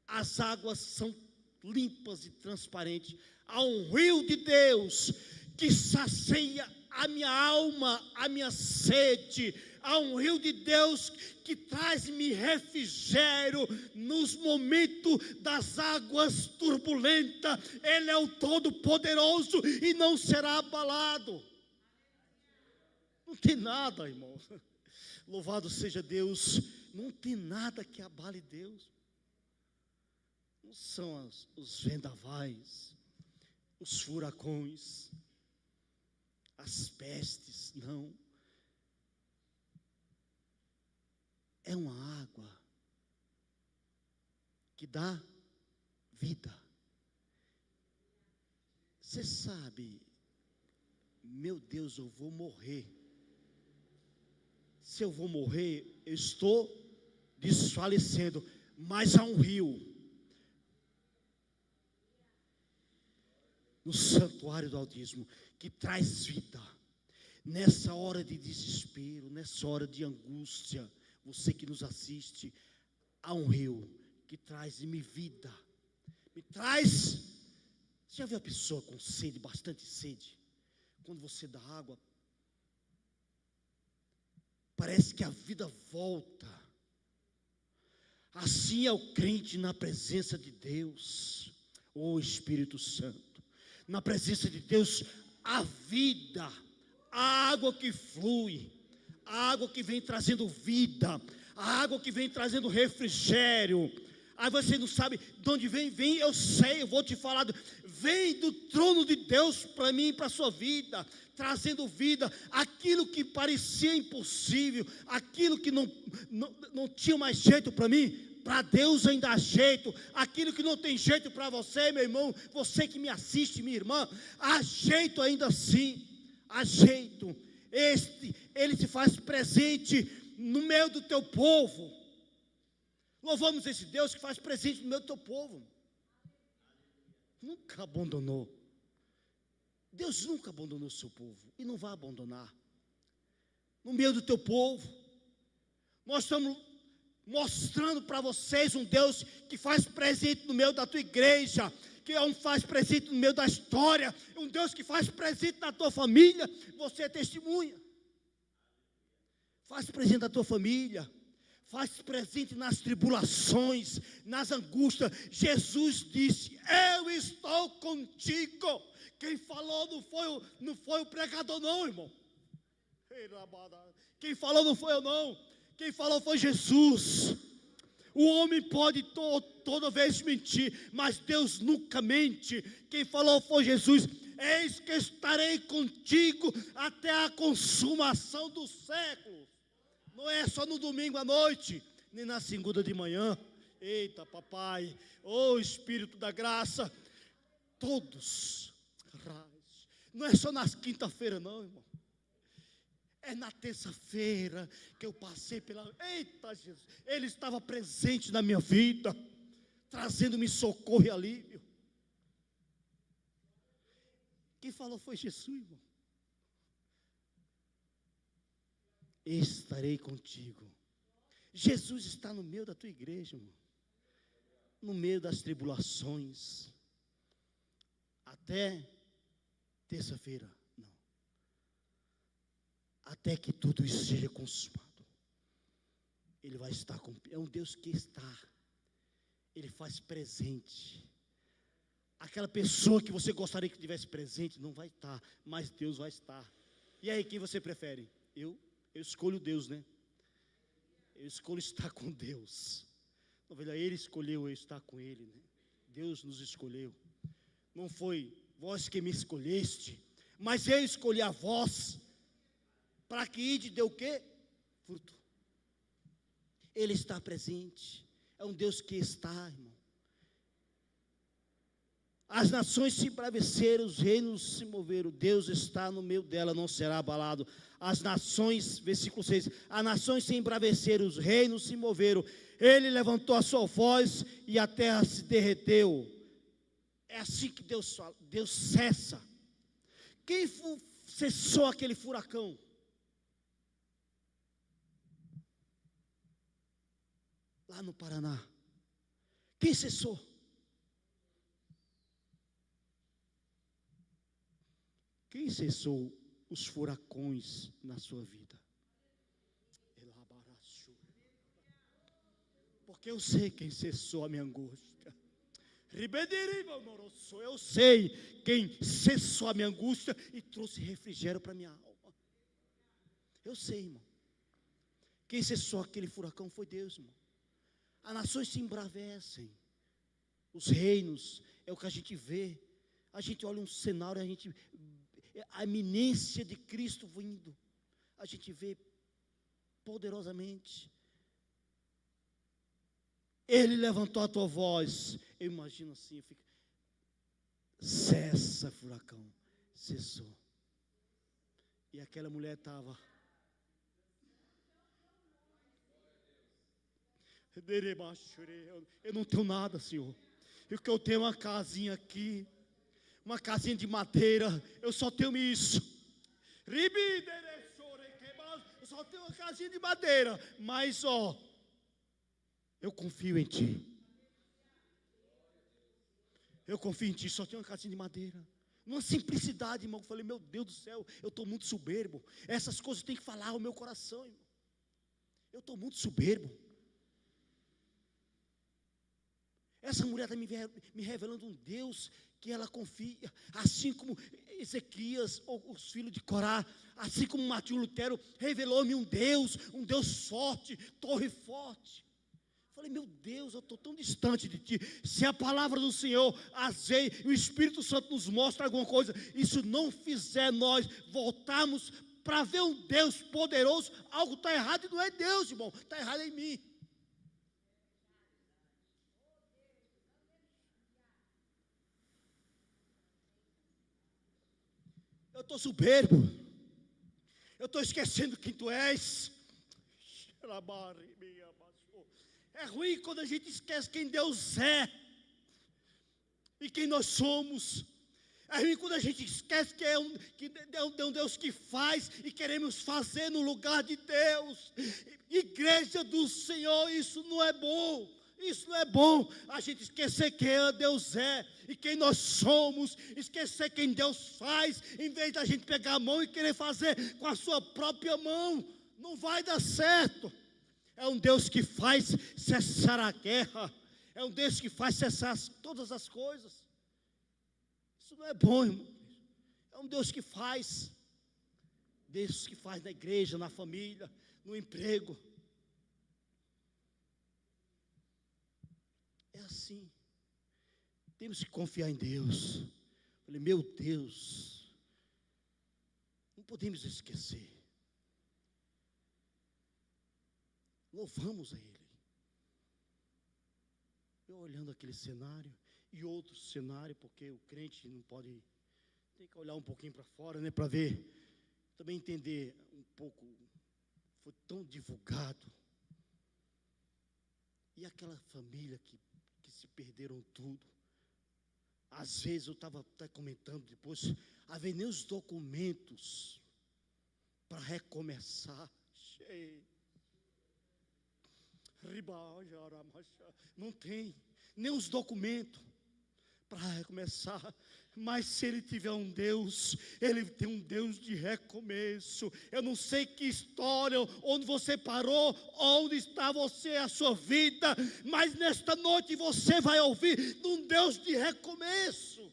as águas são limpas e transparentes. Há um rio de Deus que sacia a minha alma, a minha sede. Há um rio de Deus que traz-me refrigério nos momentos das águas turbulentas. Ele é o Todo-Poderoso e não será abalado. Não tem nada, irmão. Louvado seja Deus. Não tem nada que abale Deus. Não são os vendavais, os furacões, as pestes, não. É uma água que dá vida. Você sabe, meu Deus, eu vou morrer. Se eu vou morrer, eu estou desfalecendo, mas há um rio no santuário do Altíssimo que traz vida. Nessa hora de desespero, nessa hora de angústia, você que nos assiste, há um rio que traz-me vida, me traz. Você já viu a pessoa com sede, bastante sede? Quando você dá água, parece que a vida volta. Assim é o crente na presença de Deus, o Espírito Santo. Na presença de Deus, a vida, a água que flui, a água que vem trazendo vida, a água que vem trazendo refrigério. Aí você não sabe de onde vem, eu sei, eu vou te falar. Vem do trono de Deus para mim e para a sua vida, trazendo vida. Aquilo que parecia impossível, aquilo que não tinha mais jeito para mim, para Deus ainda há jeito. Aquilo que não tem jeito para você, meu irmão, você que me assiste, minha irmã, há jeito ainda assim. Há jeito. Ele se faz presente no meio do teu povo. Louvamos esse Deus que faz presente no meio do teu povo. Nunca abandonou. Deus nunca abandonou o seu povo e não vai abandonar. No meio do teu povo, nós estamos mostrando para vocês um Deus que faz presente no meio da tua igreja, que faz presente no meio da história, um Deus que faz presente na tua família. Você é testemunha. Faz presente na tua família, faz presente nas tribulações, nas angústias. Jesus disse: eu estou contigo. Quem falou não foi o pregador não, irmão. Quem falou não foi eu não. Quem falou foi Jesus. O homem pode toda vez mentir, mas Deus nunca mente. Quem falou foi Jesus. Eis que estarei contigo até a consumação dos séculos. Não é só no domingo à noite, nem na segunda de manhã. Eita, papai, ô Espírito da graça, todos. Não é só nas quinta-feira não, irmão. É na terça-feira que eu passei pela... Eita, Jesus, Ele estava presente na minha vida, trazendo-me socorro e alívio. Quem falou foi Jesus, irmão. Estarei contigo. Jesus está no meio da tua igreja, irmão. No meio das tribulações. Até terça-feira, não. Até que tudo isso seja consumado. Ele vai estar com... É um Deus que está. Ele faz presente. Aquela pessoa que você gostaria que tivesse presente não vai estar, mas Deus vai estar. E aí, quem você prefere? Eu escolho Deus, né? Eu escolho estar com Deus. Não, velho, Ele escolheu eu estar com Ele, né? Deus nos escolheu. Não foi vós que me escolheste, mas eu escolhi a vós, para que ide dê o quê? Fruto. Ele está presente. É um Deus que está, irmão. As nações se embraveceram, os reinos se moveram. Deus está no meio dela, não será abalado. As nações, versículo 6, as nações se embraveceram, os reinos se moveram. Ele levantou a sua voz e a terra se derreteu. É assim que Deus fala. Deus cessa. Quem cessou aquele furacão? Lá no Paraná. Quem cessou? Quem cessou os furacões na sua vida? Porque eu sei quem cessou a minha angústia. Eu sei quem cessou a minha angústia e trouxe refrigério para a minha alma. Eu sei, irmão. Quem cessou aquele furacão foi Deus, irmão. As nações se embravecem. Os reinos, é o que a gente vê. A gente olha um cenário, a iminência de Cristo vindo. A gente vê poderosamente. Ele levantou a tua voz. Eu imagino assim, eu fico, cessa, furacão. Cessou. E aquela mulher estava. Eu não tenho nada, Senhor. E o que eu tenho é uma casinha aqui. Uma casinha de madeira. Eu só tenho isso. Eu só tenho uma casinha de madeira. Mas, eu confio em Ti. Eu confio em Ti, só tenho uma casinha de madeira. Numa simplicidade, irmão. Eu falei, meu Deus do céu, eu estou muito soberbo. Essas coisas tem que falar ao meu coração, irmão. Eu estou muito soberbo. Essa mulher está me revelando um Deus que ela confia. Assim como Ezequias, ou os filhos de Corá, assim como Martinho Lutero, revelou-me um Deus forte, torre forte. Falei, meu Deus, eu estou tão distante de Ti. Se a palavra do Senhor, o Espírito Santo nos mostra alguma coisa, isso não fizer nós voltarmos para ver um Deus poderoso, algo está errado e não é Deus, irmão, está errado em mim. estou soberbo. Eu estou esquecendo quem tu és. É ruim quando a gente esquece quem Deus é e quem nós somos. É ruim quando a gente esquece que é um Deus que faz e queremos fazer no lugar de Deus. Igreja do Senhor, isso não é bom. Isso não é bom. A gente esquecer quem Deus é e quem nós somos. Esquecer quem Deus faz, em vez da gente pegar a mão e querer fazer com a sua própria mão. Não vai dar certo. É um Deus que faz cessar a guerra. É um Deus que faz cessar todas as coisas. Isso não é bom, irmão. É um Deus que faz. Deus que faz na igreja, na família, no emprego. É assim. Temos que confiar em Deus. Falei, meu Deus, não podemos esquecer. Louvamos a Ele. Eu olhando aquele cenário e outro cenário, porque o crente não pode, tem que olhar um pouquinho para fora, né, para ver, também entender um pouco. Foi tão divulgado. E aquela família que se perderam tudo. Às vezes eu estava até comentando depois, havia nem os documentos para recomeçar. Não tem nem os documentos para recomeçar. Mas se Ele tiver um Deus, Ele tem um Deus de recomeço. Eu não sei que história, onde você parou, onde está você, a sua vida, mas nesta noite você vai ouvir de um Deus de recomeço.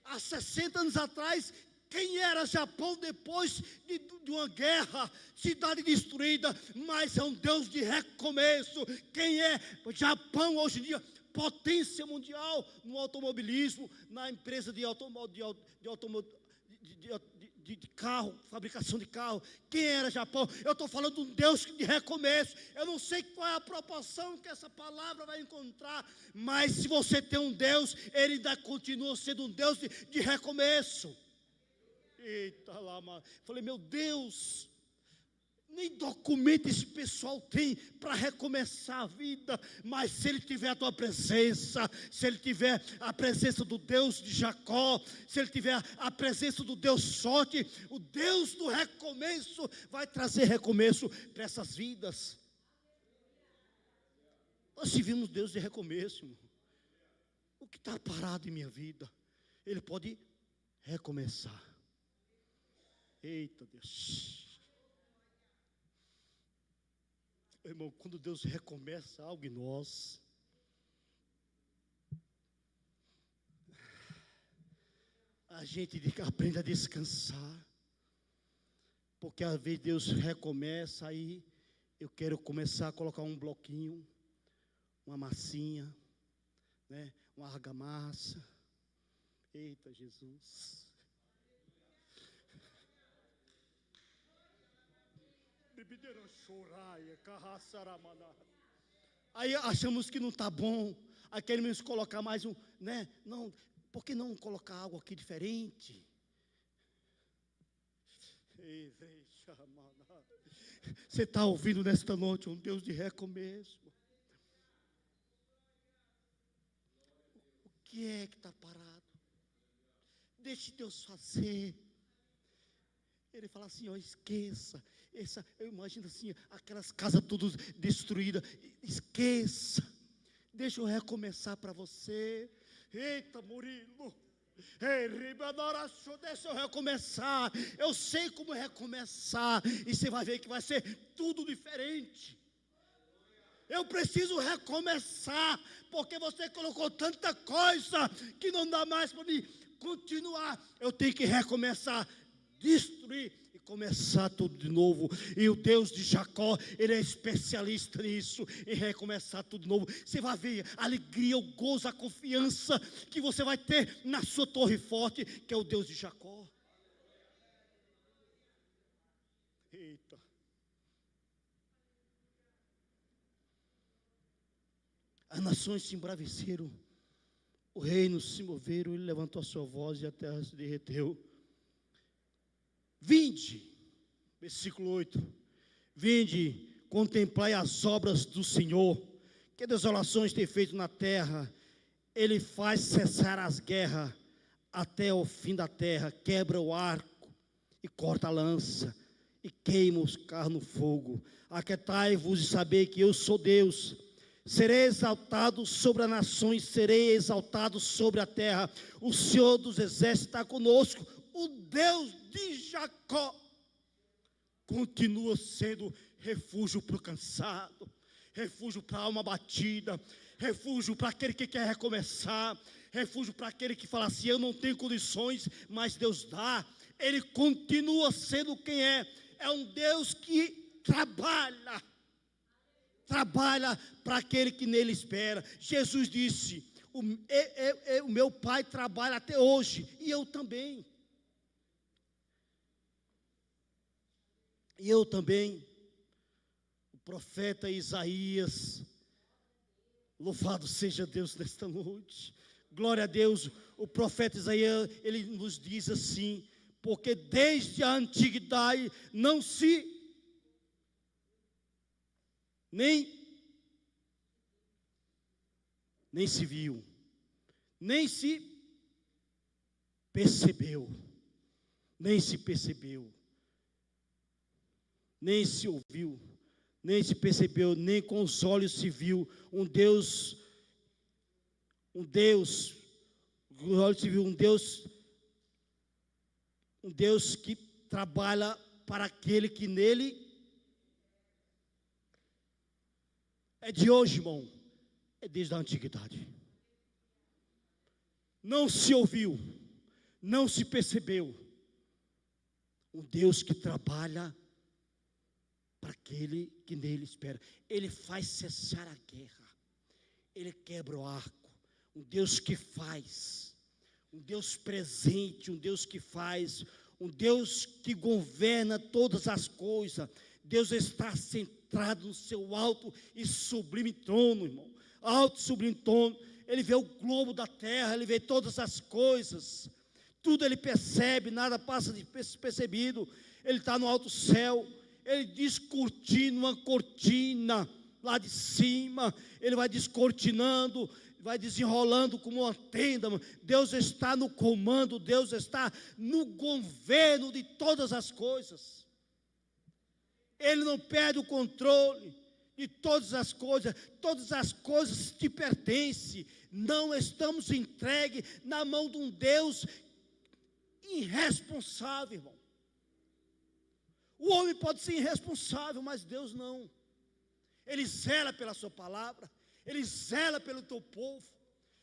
Há 60 anos atrás, quem era Japão depois de uma guerra, cidade destruída, mas é um Deus de recomeço. Quem é Japão hoje em dia? Potência mundial no automobilismo, na empresa de carro, fabricação de carro. Quem era Japão? Eu estou falando de um Deus de recomeço. Eu não sei qual é a proporção que essa palavra vai encontrar, mas se você tem um Deus, Ele ainda continua sendo um Deus de recomeço. Eita lá, mano. Falei, meu Deus, nem documento esse pessoal tem para recomeçar a vida, mas se ele tiver a tua presença, se ele tiver a presença do Deus de Jacó, se ele tiver a presença do Deus sorte, o Deus do recomeço vai trazer recomeço para essas vidas. Nós servimos Deus de recomeço, irmão. O que está parado em minha vida, Ele pode recomeçar. Eita Deus. Irmão, quando Deus recomeça algo em nós, a gente aprende a descansar, porque às vezes Deus recomeça, aí eu quero começar a colocar um bloquinho, uma massinha, né, uma argamassa. Eita Jesus. Aí achamos que não está bom, aí queremos colocar mais um, né? Não, por que não colocar algo aqui diferente? Você está ouvindo nesta noite um Deus de recomeço? O que é que está parado? Deixe Deus fazer. Ele fala assim, ó, esqueça. Eu imagino assim, aquelas casas todas destruídas. Esqueça. Deixa eu recomeçar para você. Eita, Murilo. Deixa eu recomeçar. Eu sei como recomeçar. E você vai ver que vai ser tudo diferente. Eu preciso recomeçar. Porque você colocou tanta coisa que não dá mais para mim continuar. Eu tenho que recomeçar. Destruir e começar tudo de novo. E o Deus de Jacó, Ele é especialista nisso, em recomeçar tudo de novo. Você vai ver a alegria, o gozo, a confiança que você vai ter na sua torre forte, que é o Deus de Jacó. Eita. As nações se embraveceram o reino se moveram, ele levantou a sua voz e a terra se derreteu. Vinde, versículo 8, vinde, contemplai as obras do Senhor, que desolações tem feito na terra. Ele faz cessar as guerras até o fim da terra, quebra o arco e corta a lança, e queima os carros no fogo. Aquietai-vos e sabei que eu sou Deus. Serei exaltado sobre as nações, serei exaltado sobre a terra. O Senhor dos exércitos está conosco. O Deus de Jacó continua sendo refúgio para o cansado, refúgio para a alma batida, refúgio para aquele que quer recomeçar, refúgio para aquele que fala assim: eu não tenho condições, mas Deus dá. Ele continua sendo quem é um Deus que trabalha para aquele que nele espera. Jesus disse: o meu Pai trabalha até hoje, e eu também. E eu também. O profeta Isaías, louvado seja Deus nesta noite, glória a Deus. O profeta Isaías, ele nos diz assim: porque desde a antiguidade não se nem se viu, nem se percebeu, nem se ouviu, nem se percebeu, nem com os olhos se viu um Deus que trabalha para aquele que nele. É de hoje, irmão, é desde a antiguidade. Não se ouviu, não se percebeu um Deus que trabalha para aquele que nele espera. Ele faz cessar a guerra, ele quebra o arco. Um Deus que faz, um Deus presente, um Deus que faz, um Deus que governa todas as coisas. Deus está centrado no seu alto e sublime trono, irmão. Alto e sublime trono. Ele vê o globo da terra, ele vê todas as coisas. Tudo ele percebe, nada passa despercebido. Ele está no alto céu. Ele descortina uma cortina lá de cima. Ele vai descortinando, vai desenrolando como uma tenda. Deus está no comando, Deus está no governo de todas as coisas. Ele não perde o controle de todas as coisas te pertencem. Não estamos entregues na mão de um Deus irresponsável, irmão. O homem pode ser irresponsável, mas Deus não. Ele zela pela sua palavra, ele zela pelo teu povo,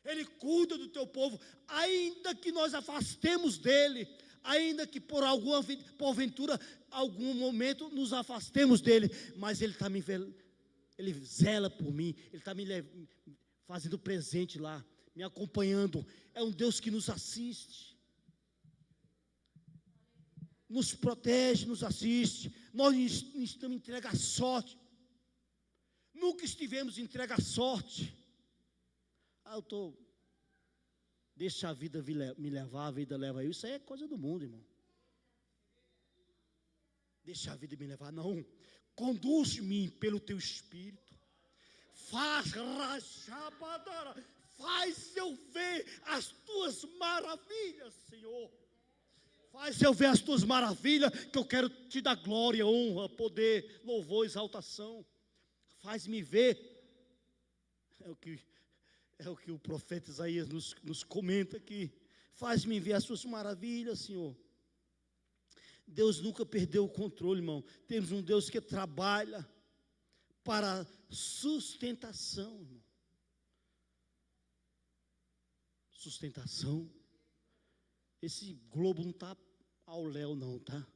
ele cuida do teu povo, ainda que nós afastemos dele, ainda que porventura, algum momento nos afastemos dele, mas ele ele zela por mim, ele está me fazendo presente lá, me acompanhando. É um Deus que nos assiste, nos protege, nos assiste. Nós não estamos entregue à sorte, nunca estivemos entregue à sorte. Deixa a vida me levar, a vida leva eu. Isso aí é coisa do mundo, irmão. Deixa a vida me levar, não. Conduz-me pelo teu Espírito. Faz eu ver as tuas maravilhas, Senhor. Faz eu ver as tuas maravilhas, que eu quero te dar glória, honra, poder, louvor, exaltação. Faz-me ver. É o que o profeta Isaías nos comenta aqui. Faz-me ver as suas maravilhas, Senhor. Deus nunca perdeu o controle, irmão. Temos um Deus que trabalha para sustentação, irmão. Sustentação. Esse globo não está ao léu, não, tá?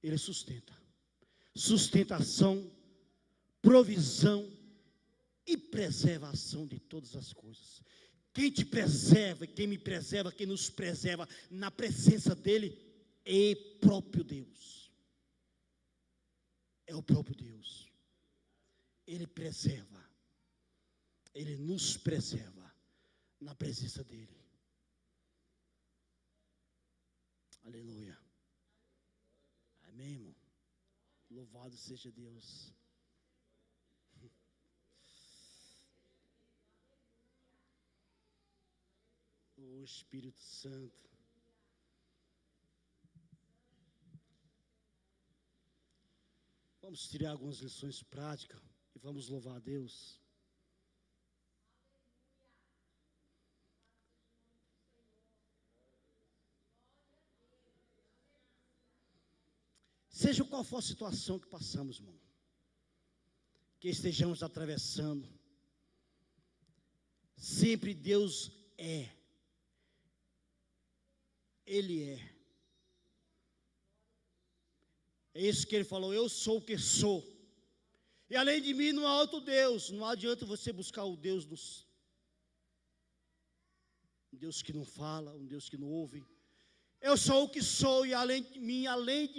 Ele sustenta. Sustentação, provisão e preservação de todas as coisas. Quem te preserva, quem me preserva, quem nos preserva na presença dele é o próprio Deus. É o próprio Deus. Ele preserva. Ele nos preserva na presença dEle. Aleluia. Amém, irmão? Louvado seja Deus. O Espírito Santo. Vamos tirar algumas lições práticas e vamos louvar a Deus. Seja qual for a situação que passamos, irmão, que estejamos atravessando, sempre Deus é. Ele é. É isso que ele falou, eu sou o que sou. E além de mim não há outro Deus. Não adianta você buscar o Deus um Deus que não fala, um Deus que não ouve. Eu sou o que sou e além de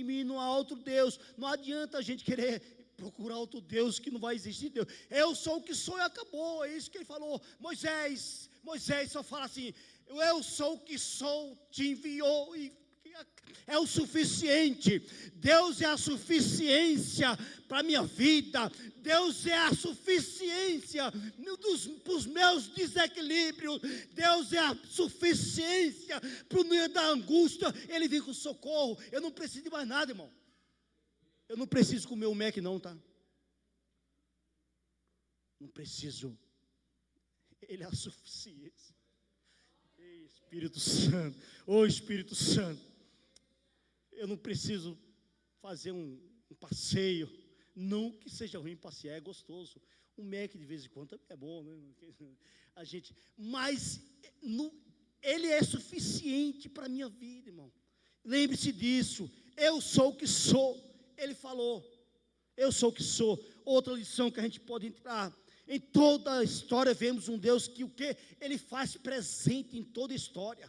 mim não há outro Deus. Não adianta a gente querer procurar outro Deus que não vai existir Deus. Eu sou o que sou e acabou. É isso que ele falou. Moisés só fala assim, eu sou o que sou, te enviou e é o suficiente. Deus é a suficiência para a minha vida. Deus é a suficiência para os meus desequilíbrios. Deus é a suficiência para o meio da angústia. Ele vem com socorro. Eu não preciso de mais nada, irmão. Eu não preciso comer um Mac não, tá? Não preciso. Ele é a suficiência. Ei, Espírito Santo. Ô Espírito Santo. Eu não preciso fazer um passeio. Não que seja ruim passear, é gostoso. Um Mac de vez em quando também é bom, né? Mas Ele é suficiente para a minha vida, irmão. Lembre-se disso. Eu sou o que sou. Ele falou. Eu sou o que sou. Outra lição que a gente pode entrar. Em toda a história vemos um Deus que o quê? Ele faz presente em toda a história.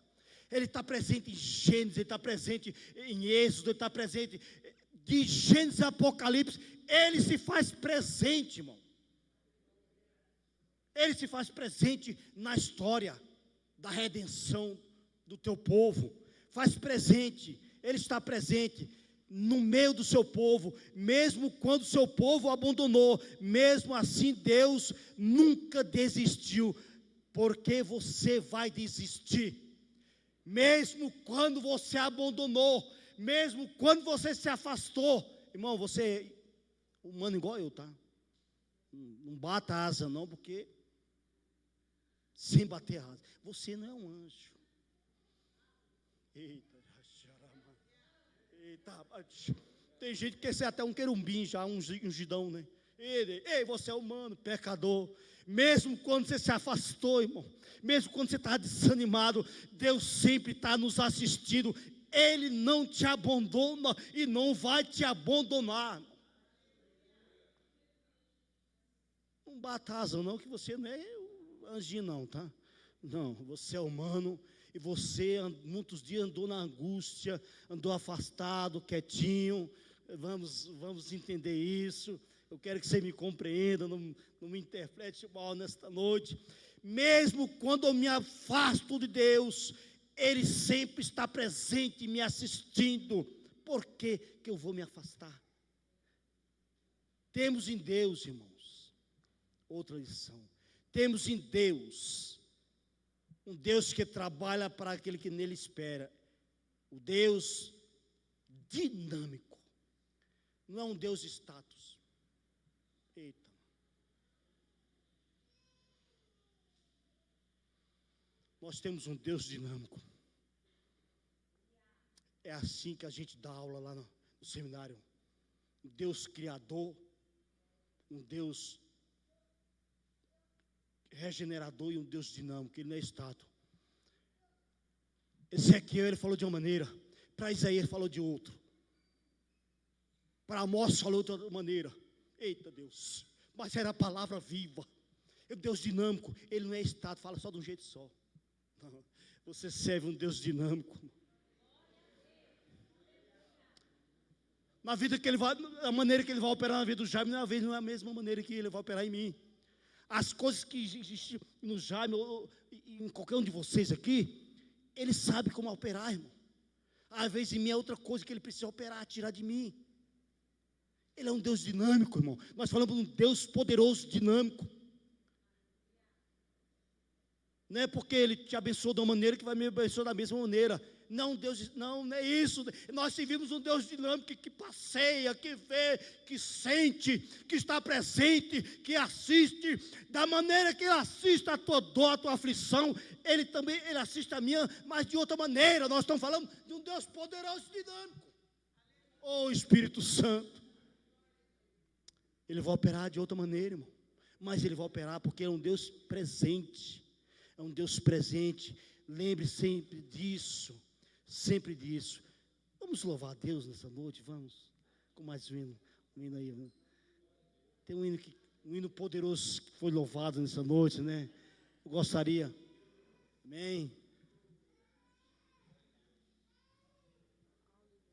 Ele está presente em Gênesis, Ele está presente em Êxodo, Ele está presente de Gênesis a Apocalipse. Ele se faz presente, irmão. Ele se faz presente na história da redenção do teu povo. Faz presente, Ele está presente no meio do seu povo, mesmo quando o seu povo o abandonou. Mesmo assim, Deus nunca desistiu. Porque você vai desistir? Mesmo quando você abandonou, mesmo quando você se afastou, irmão, você é humano igual eu, tá? Não bata asa não, porque sem bater asa, você não é um anjo. Eita, tem gente que quer ser até um querubim já, um ungidão, né? Ei, você é humano, pecador. Mesmo quando você se afastou, irmão, mesmo quando você está desanimado, Deus sempre está nos assistindo. Ele não te abandona e não vai te abandonar. Não bata asa não, que você não é anjinho não, tá? Não, você é humano e você muitos dias andou na angústia, andou afastado, quietinho. Vamos entender isso. Eu quero que você me compreenda, não me interprete mal nesta noite. Mesmo quando eu me afasto de Deus, Ele sempre está presente me assistindo. Por que eu vou me afastar? Temos em Deus, irmãos, outra lição. Temos em Deus, um Deus que trabalha para aquele que nele espera. O Deus dinâmico. Não é um Deus status. Eita. Nós temos um Deus dinâmico. É assim que a gente dá aula lá no seminário. Um Deus criador, um Deus regenerador e um Deus dinâmico. Ele não é estátua. Ezequiel ele falou de uma maneira, para Isaías ele falou de outra, para Amós falou de outra maneira. Eita Deus, mas era a palavra viva. É um Deus dinâmico, Ele não é estático, fala só de um jeito só. Não, você serve um Deus dinâmico. Na vida que Ele vai, a maneira que Ele vai operar na vida do Jaime não é a mesma maneira que Ele vai operar em mim. As coisas que existem no Jaime, ou em qualquer um de vocês aqui, Ele sabe como operar, irmão. Às vezes em mim é outra coisa que Ele precisa operar, tirar de mim. Ele é um Deus dinâmico, irmão. Nós falamos de um Deus poderoso, dinâmico. Não é porque Ele te abençoou de uma maneira que vai me abençoar da mesma maneira. Não, Deus, não é isso. Nós servimos um Deus dinâmico que passeia, que vê, que sente, que está presente, que assiste. Da maneira que Ele assiste a tua dor, a tua aflição, Ele também assiste a minha, mas de outra maneira. Nós estamos falando de um Deus poderoso e dinâmico. Oh, Espírito Santo. Ele vai operar de outra maneira, irmão. Mas Ele vai operar porque Ele é um Deus presente. É um Deus presente. Lembre sempre disso. Sempre disso. Vamos louvar a Deus nessa noite, vamos. Com mais um hino aí. Né? Tem um hino poderoso que foi louvado nessa noite, né? Eu gostaria. Amém.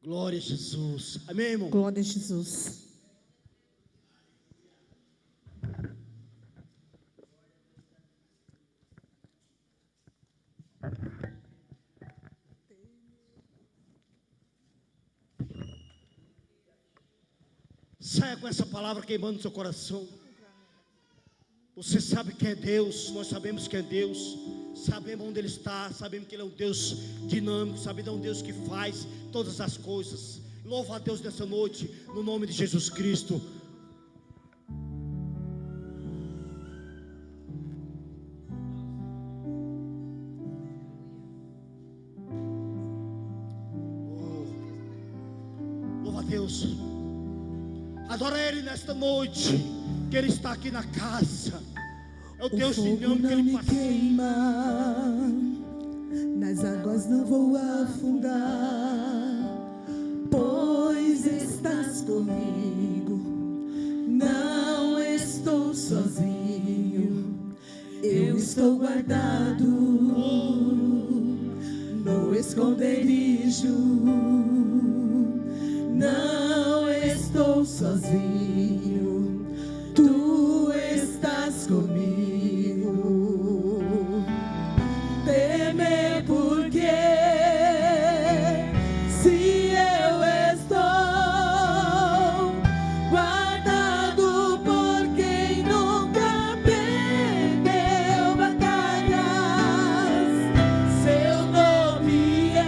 Glória a Jesus. Amém, irmão? Glória a Jesus. Saia com essa palavra queimando no seu coração. Você sabe que é Deus, nós sabemos que é Deus, sabemos onde Ele está, sabemos que Ele é um Deus dinâmico, sabemos que é um Deus que faz todas as coisas. Louva a Deus nessa noite, no nome de Jesus Cristo. Louva a Deus. Adora Ele nesta noite, que Ele está aqui na casa. É o Deus dinâmico que Ele me queima, nas águas não vou afundar, pois estás comigo, não estou sozinho, eu estou guardado no esconderijo, não estou sozinho, tu estás comigo. Temer porque se eu estou guardado por quem nunca perdeu batalhas, seu nome é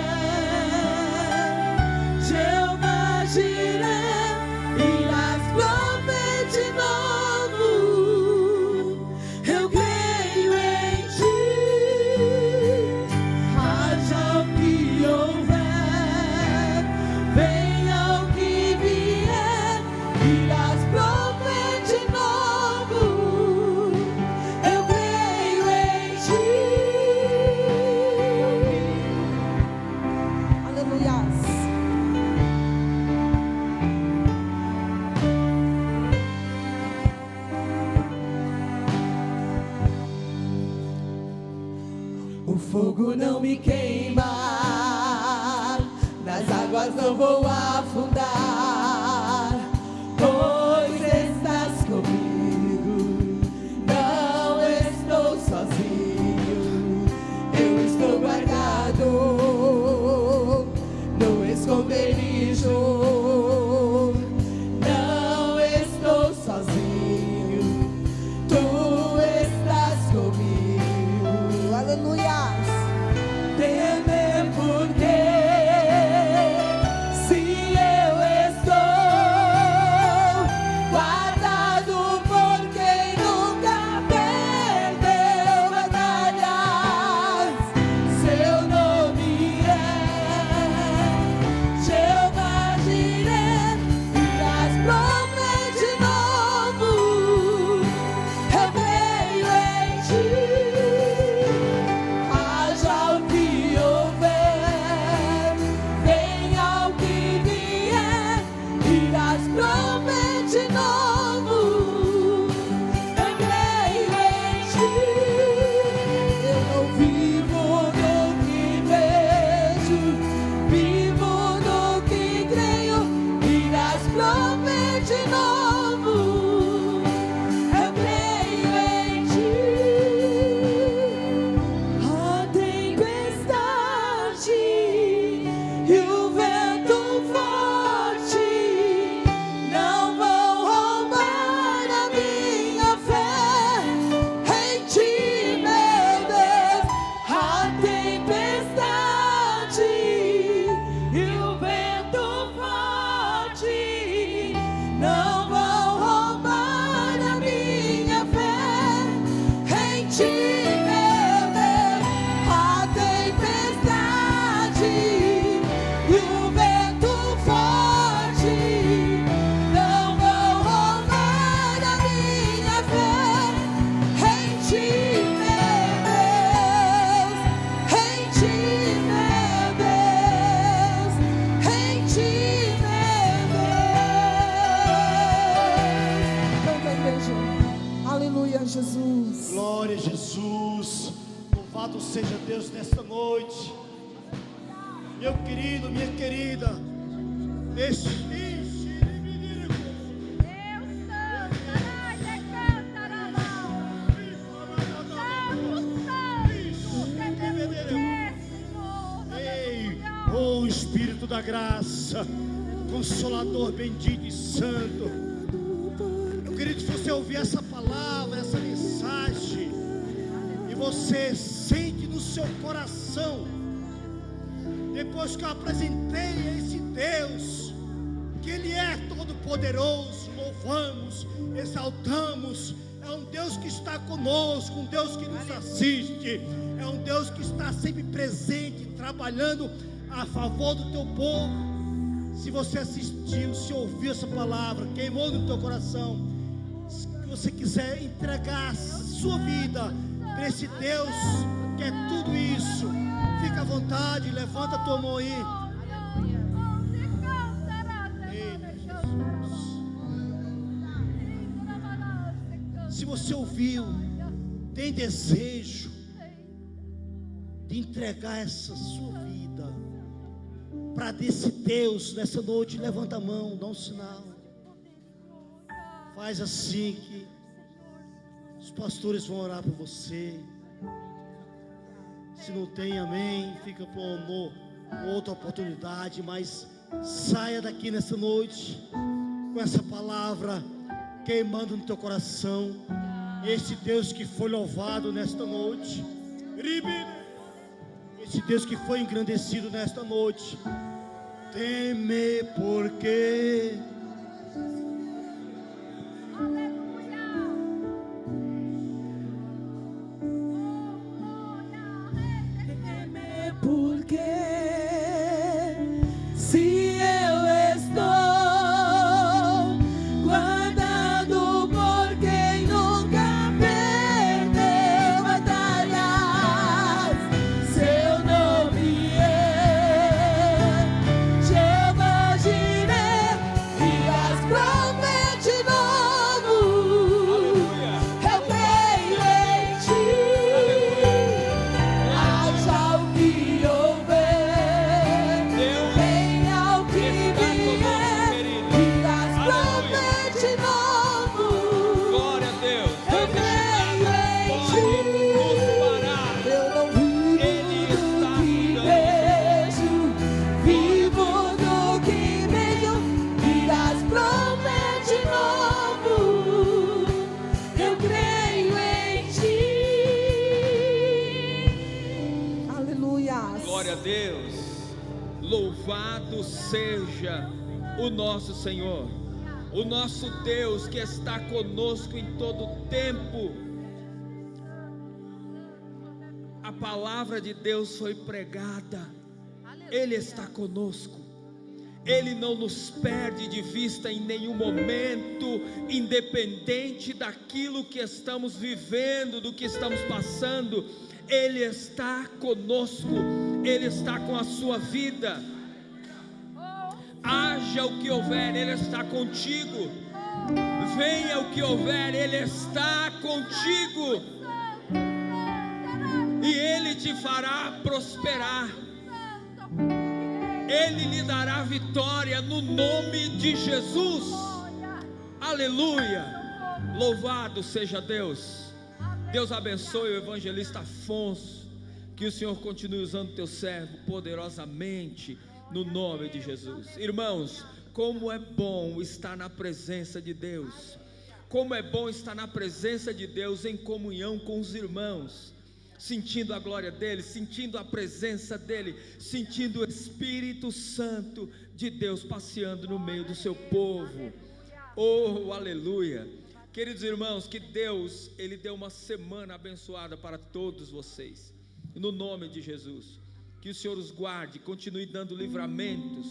Jeová Jireh, irás prover de novo. Eu creio em ti, haja o que houver, venha o que vier, irás prover de novo. Eu creio em ti. Aleluias. O fogo não me queima, nas águas não vou afundar, pois estás comigo, não estou sozinho, eu estou guardado no esconderijo, não estou sozinho, tu estás comigo. Aleluia. Temer porque se seja Deus nesta noite. Meu querido, minha querida, este oh Espírito da graça, Consolador bendito e santo. Eu queria que você ouvir essa palavra, essa mensagem, e você sente no seu coração, depois que eu apresentei a esse Deus, que Ele é todo poderoso, louvamos, exaltamos. É um Deus que está conosco, um Deus que nos assiste, é um Deus que está sempre presente, trabalhando a favor do teu povo. Se você assistiu, se ouviu essa palavra, queimou no teu coração, se você quiser entregar a sua vida para esse Deus que é tudo isso, fica à vontade, levanta a tua mão aí. Se você ouviu, tem desejo de entregar essa sua vida para desse Deus nessa noite, levanta a mão, dá um sinal. Faz assim que os pastores vão orar por você. Se não tem, amém, fica para outra oportunidade, mas saia daqui nessa noite com essa palavra queimando no teu coração. Esse Deus que foi louvado nesta noite, esse Deus que foi engrandecido nesta noite, teme porque se eu estou guardado por quem nunca perdeu batalhas, seu nome é Jeová Jireh, e as promete de novo. Eu creio em ti, haja o que houver, venha o que vier, e as promete de novo. Glória a Deus. Eu creio em ti. Eu não vivo do que vejo, vivo do que vejo, e as promete de novo. Eu creio em ti. Aleluia. Glória a Deus. Louvado seja o nosso Senhor, o nosso Deus que está conosco em todo o tempo. A palavra de Deus foi pregada. Ele está conosco. Ele não nos perde de vista em nenhum momento, independente daquilo que estamos vivendo, do que estamos passando. Ele está conosco, Ele está com a sua vida. Haja o que houver, Ele está contigo. Venha o que houver, Ele está contigo. E Ele te fará prosperar. Ele lhe dará vitória no nome de Jesus. Aleluia. Louvado seja Deus. Deus abençoe o evangelista Afonso. Que o Senhor continue usando teu servo poderosamente no nome de Jesus. Irmãos, como é bom estar na presença de Deus. Como é bom estar na presença de Deus em comunhão com os irmãos, sentindo a glória dele, sentindo a presença dele, sentindo o Espírito Santo de Deus passeando no meio do seu povo. Oh, aleluia. Queridos irmãos, que Deus, Ele deu uma semana abençoada para todos vocês, no nome de Jesus. Que o Senhor os guarde, continue dando livramentos,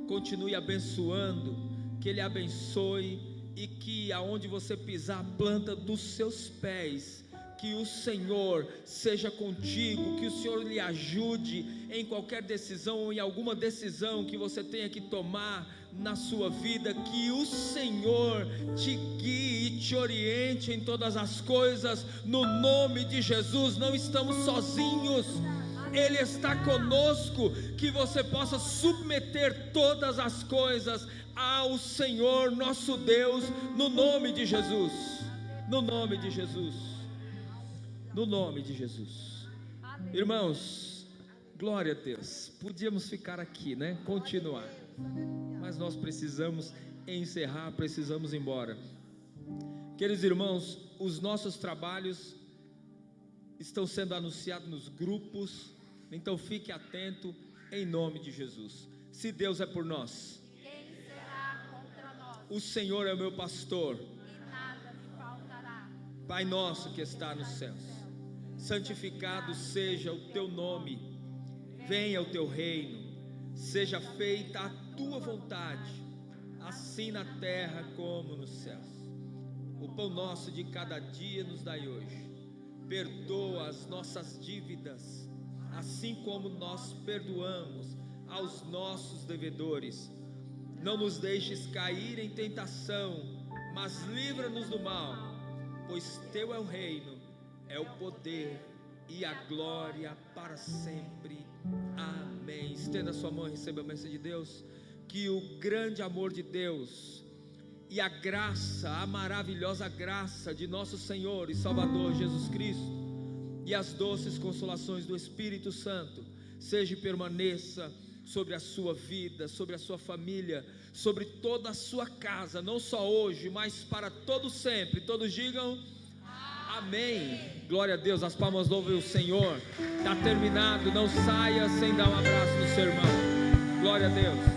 continue abençoando, que Ele abençoe, e que aonde você pisar a planta dos seus pés que o Senhor seja contigo, que o Senhor lhe ajude em qualquer decisão ou em alguma decisão que você tenha que tomar na sua vida, que o Senhor te guie e te oriente em todas as coisas, no nome de Jesus. Não estamos sozinhos, Ele está conosco, que você possa submeter todas as coisas ao Senhor nosso Deus, no nome de Jesus, no nome de Jesus, no nome de Jesus. Irmãos, glória a Deus. Podíamos ficar aqui, né? Continuar, mas nós precisamos encerrar, precisamos ir embora. Queridos irmãos, os nossos trabalhos estão sendo anunciados nos grupos, então fique atento em nome de Jesus. Se Deus é por nós, quem será contra nós? O Senhor é o meu pastor. E nada me faltará. Pai nosso que está nos céus, santificado seja o teu nome, venha o teu reino, seja feita a tua vontade, assim na terra como nos céus. O pão nosso de cada dia nos dai hoje, perdoa as nossas dívidas, assim como nós perdoamos aos nossos devedores. Não nos deixes cair em tentação, mas livra-nos do mal, pois teu é o reino, é o poder e a glória para sempre. Amém. Estenda sua mão e receba a bênção de Deus. Que o grande amor de Deus e a graça, a maravilhosa graça de nosso Senhor e Salvador Jesus Cristo e as doces consolações do Espírito Santo seja e permaneça sobre a sua vida, sobre a sua família, sobre toda a sua casa, não só hoje, mas para todo sempre. Todos digam amém. Glória a Deus, as palmas louvem o Senhor. Está terminado, não saia sem dar um abraço no seu irmão. Glória a Deus.